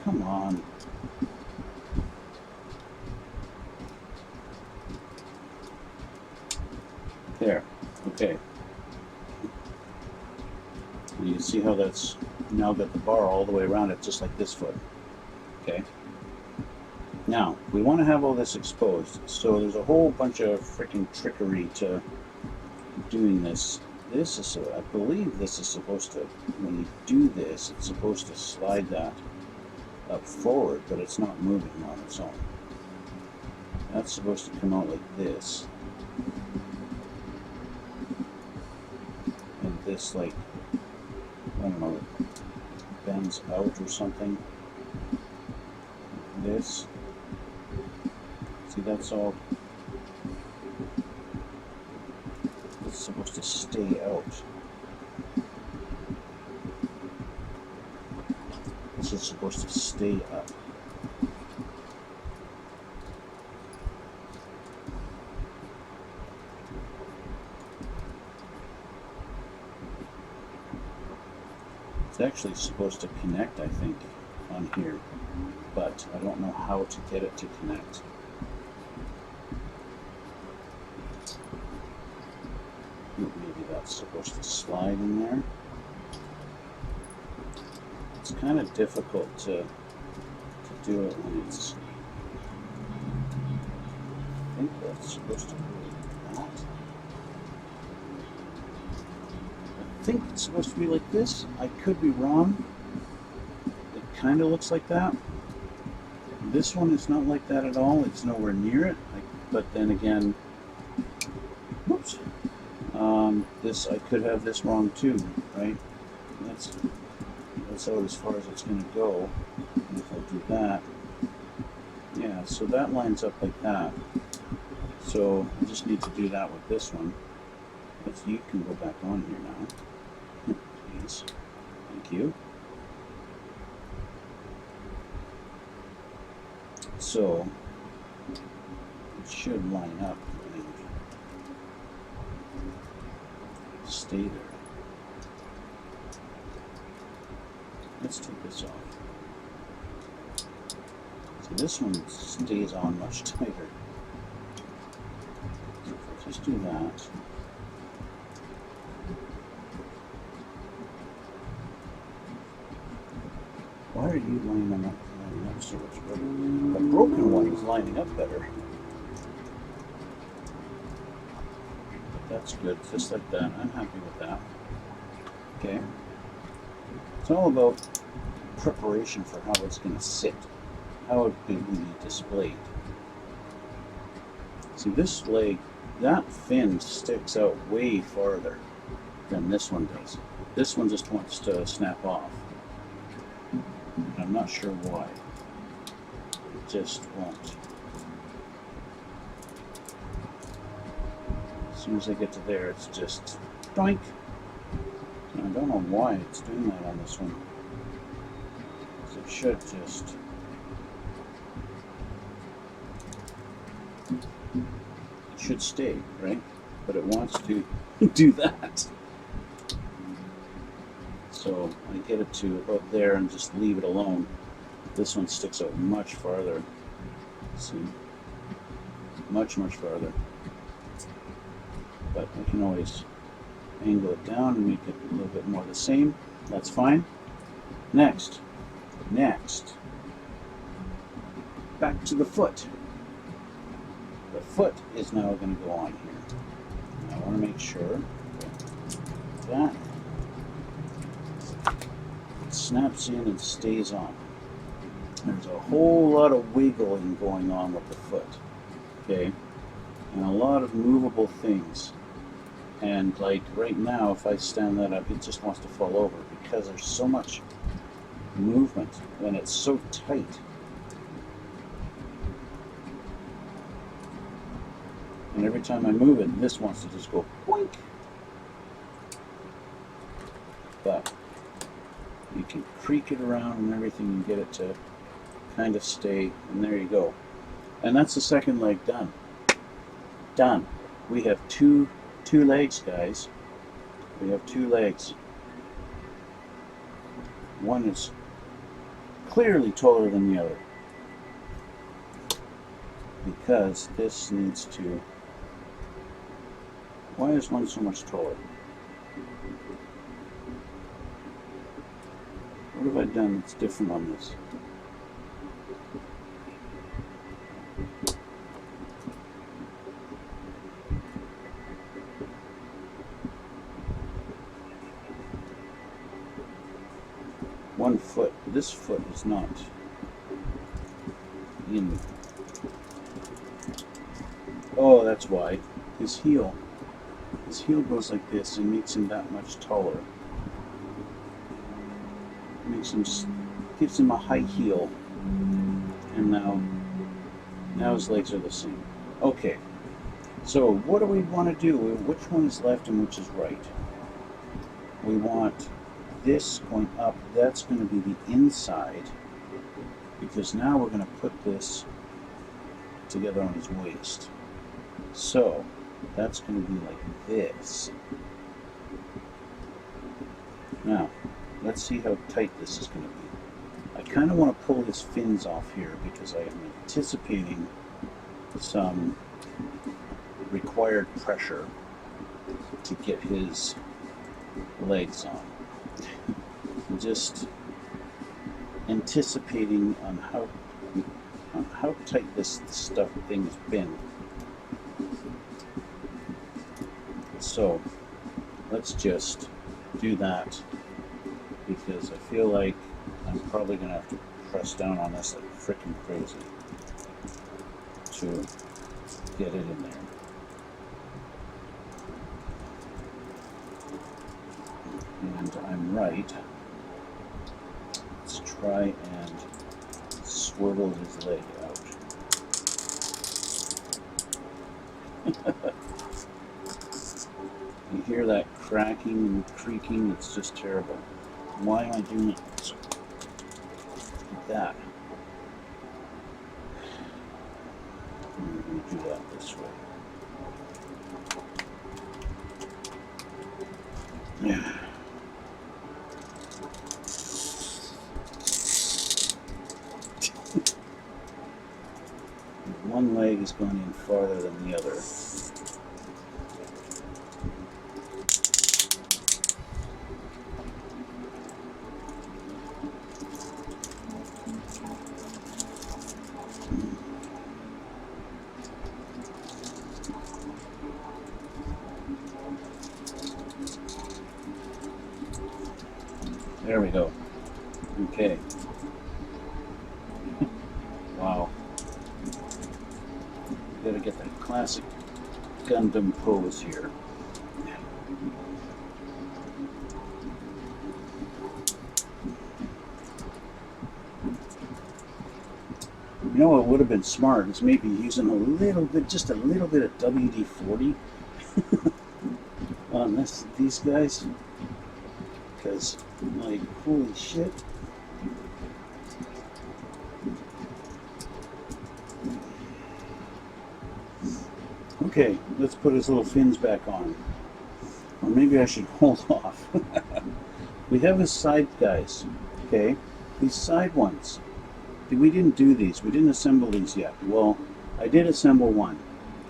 Come on. There. Okay. And you can see how that's now got the bar all the way around it, just like this foot. Okay. Now, we want to have all this exposed, so there's a whole bunch of freaking trickery to doing this. This is, I believe this is supposed to, when you do this, it's supposed to slide that up forward, but it's not moving on its own. That's supposed to come out like this. And this, like, I don't know, bends out or something. This. See, that's all. It's supposed to stay out. This is supposed to stay up. It's actually supposed to connect, I think, on here, but I don't know how to get it to connect. Maybe that's supposed to slide in there. It's kind of difficult to do it when it's, I think that's supposed to be like that. I think it's supposed to be like this. I could be wrong. It kind of looks like that. This one is not like that at all. It's nowhere near it. But then again, whoops. This, I could have this wrong too, right? That's out as far as it's going to go. And if I do that, yeah, so that lines up like that. So I just need to do that with this one. You can go back on here now, please. Thank you. So it should line up and stay there. Let's take this off. So this one stays on much tighter. So if I just do that. Why are you lining up so much better? The broken one is lining up better. But that's good, just like that. I'm happy with that. Okay. It's all about preparation for how it's going to sit, how it will be displayed. See, this leg, that fin sticks out way farther than this one does. This one just wants to snap off. I'm not sure why. It just won't. As soon as I get to there, it's just doink. And I don't know why it's doing that on this one. So it should just. It should stay, right? But it wants to do that. So I get it to about there and just leave it alone. This one sticks out much farther. See? Much, much farther. But I can always angle it down and make it a little bit more the same. That's fine. Next. Back to the foot. The foot is now going to go on here. I want to make sure that it snaps in and stays on. There's a whole lot of wiggling going on with the foot, okay, and a lot of movable things. And like right now, if I stand that up, it just wants to fall over because there's so much movement and it's so tight. And every time I move it, this wants to just go boink. But you can creak it around and everything and get it to kind of stay, and there you go. And that's the second leg done. Done. We have two legs, guys. We have two legs. One is clearly taller than the other because this needs to. Why is one so much taller? What have I done that's different on this? One foot. This foot is not in. Oh, that's why. His heel goes like this and makes him that much taller. Gives him a high heel, and now his legs are the same. Okay, so what do we want to do? Which one is left and which is right? We want this going up. That's going to be the inside, because now we're going to put this together on his waist. So that's going to be like this. Now let's see how tight this is going to be. I kind of want to pull his fins off here because I am anticipating some required pressure to get his legs on. Just anticipating on how tight this thing has been. So let's just do that, because I feel like I'm probably going to have to press down on this like freaking crazy to get it in there. And I'm right. Let's try and swivel his leg out. You hear that cracking and creaking? It's just terrible. Why am I doing it like that? I'm going to do that this way. Yeah. one leg has gone in farther than the other. There we go. Okay. Wow. Gotta get that classic Gundam pose here. You know what would have been smart is maybe using a little bit, just a little bit of WD-40 on these guys, because like holy shit. Okay, let's put his little fins back on. Or maybe I should hold off. We have his side guys, okay? These side ones. We didn't do these. We didn't assemble these yet. Well, I did assemble one,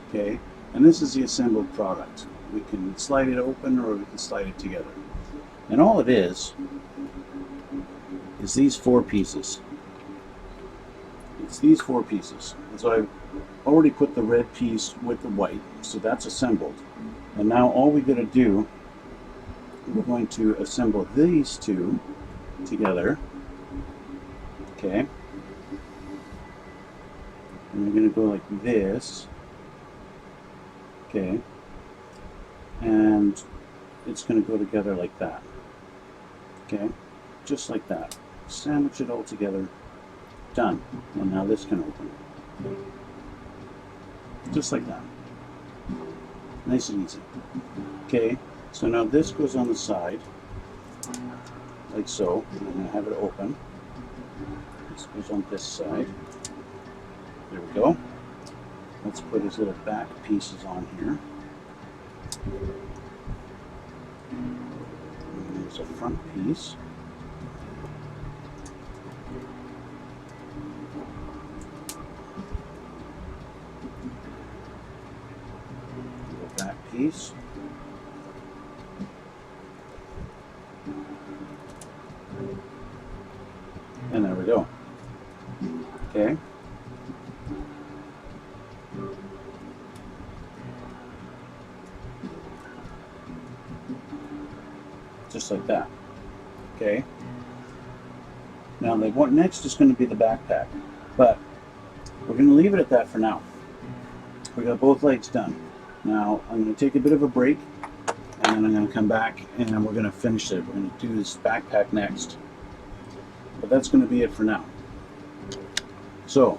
okay? And this is the assembled product. We can slide it open or we can slide it together. And all it is these 4 pieces. It's these 4 pieces. And so I've already put the red piece with the white, so that's assembled. And now all we got to do, we're going to assemble these 2 together, okay? And we're going to go like this, okay? And it's going to go together like that, okay? Just like that. Sandwich it all together. Done. And now this can open. Just like that. Nice and easy. Okay, so now this goes on the side, like so. I'm going to have it open. This goes on this side. There we go. Let's put his little back pieces on here. And there's a front piece. Back piece. And there we go. Okay. Just like that. Okay. Now what next is going to be the backpack, but we're going to leave it at that for now. We got both legs done. Now I'm going to take a bit of a break, and then I'm going to come back and we're going to finish it. We're going to do this backpack next. But that's going to be it for now. So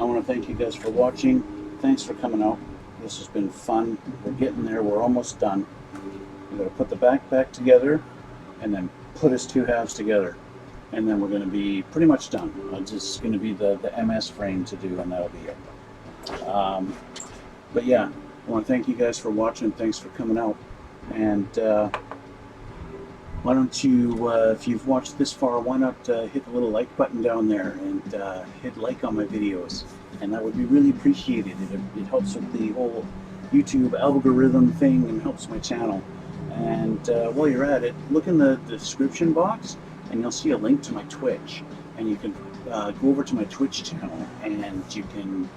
I want to thank you guys for watching. Thanks for coming out. This has been fun. We're getting there. We're almost done. We're going to put the backpack together and then put his 2 halves together. And then we're going to be pretty much done. It's just going to be the MS frame to do, and that'll be it. But yeah, I want to thank you guys for watching. Thanks for coming out. And why don't you, if you've watched this far, why not hit the little like button down there and hit like on my videos. And that would be really appreciated. It helps with the whole YouTube algorithm thing and helps my channel. And while you're at it, look in the description box and you'll see a link to my Twitch. And you can go over to my Twitch channel and you can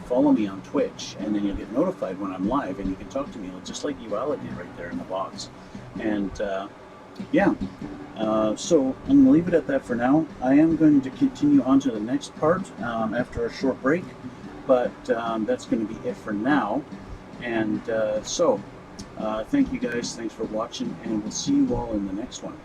follow me on Twitch, and then you'll get notified when I'm live, and you can talk to me just like Uala did right there in the box. And yeah, so I'm going to leave it at that for now. I am going to continue on to the next part after a short break, but that's going to be it for now. And so thank you guys, thanks for watching, and we'll see you all in the next one.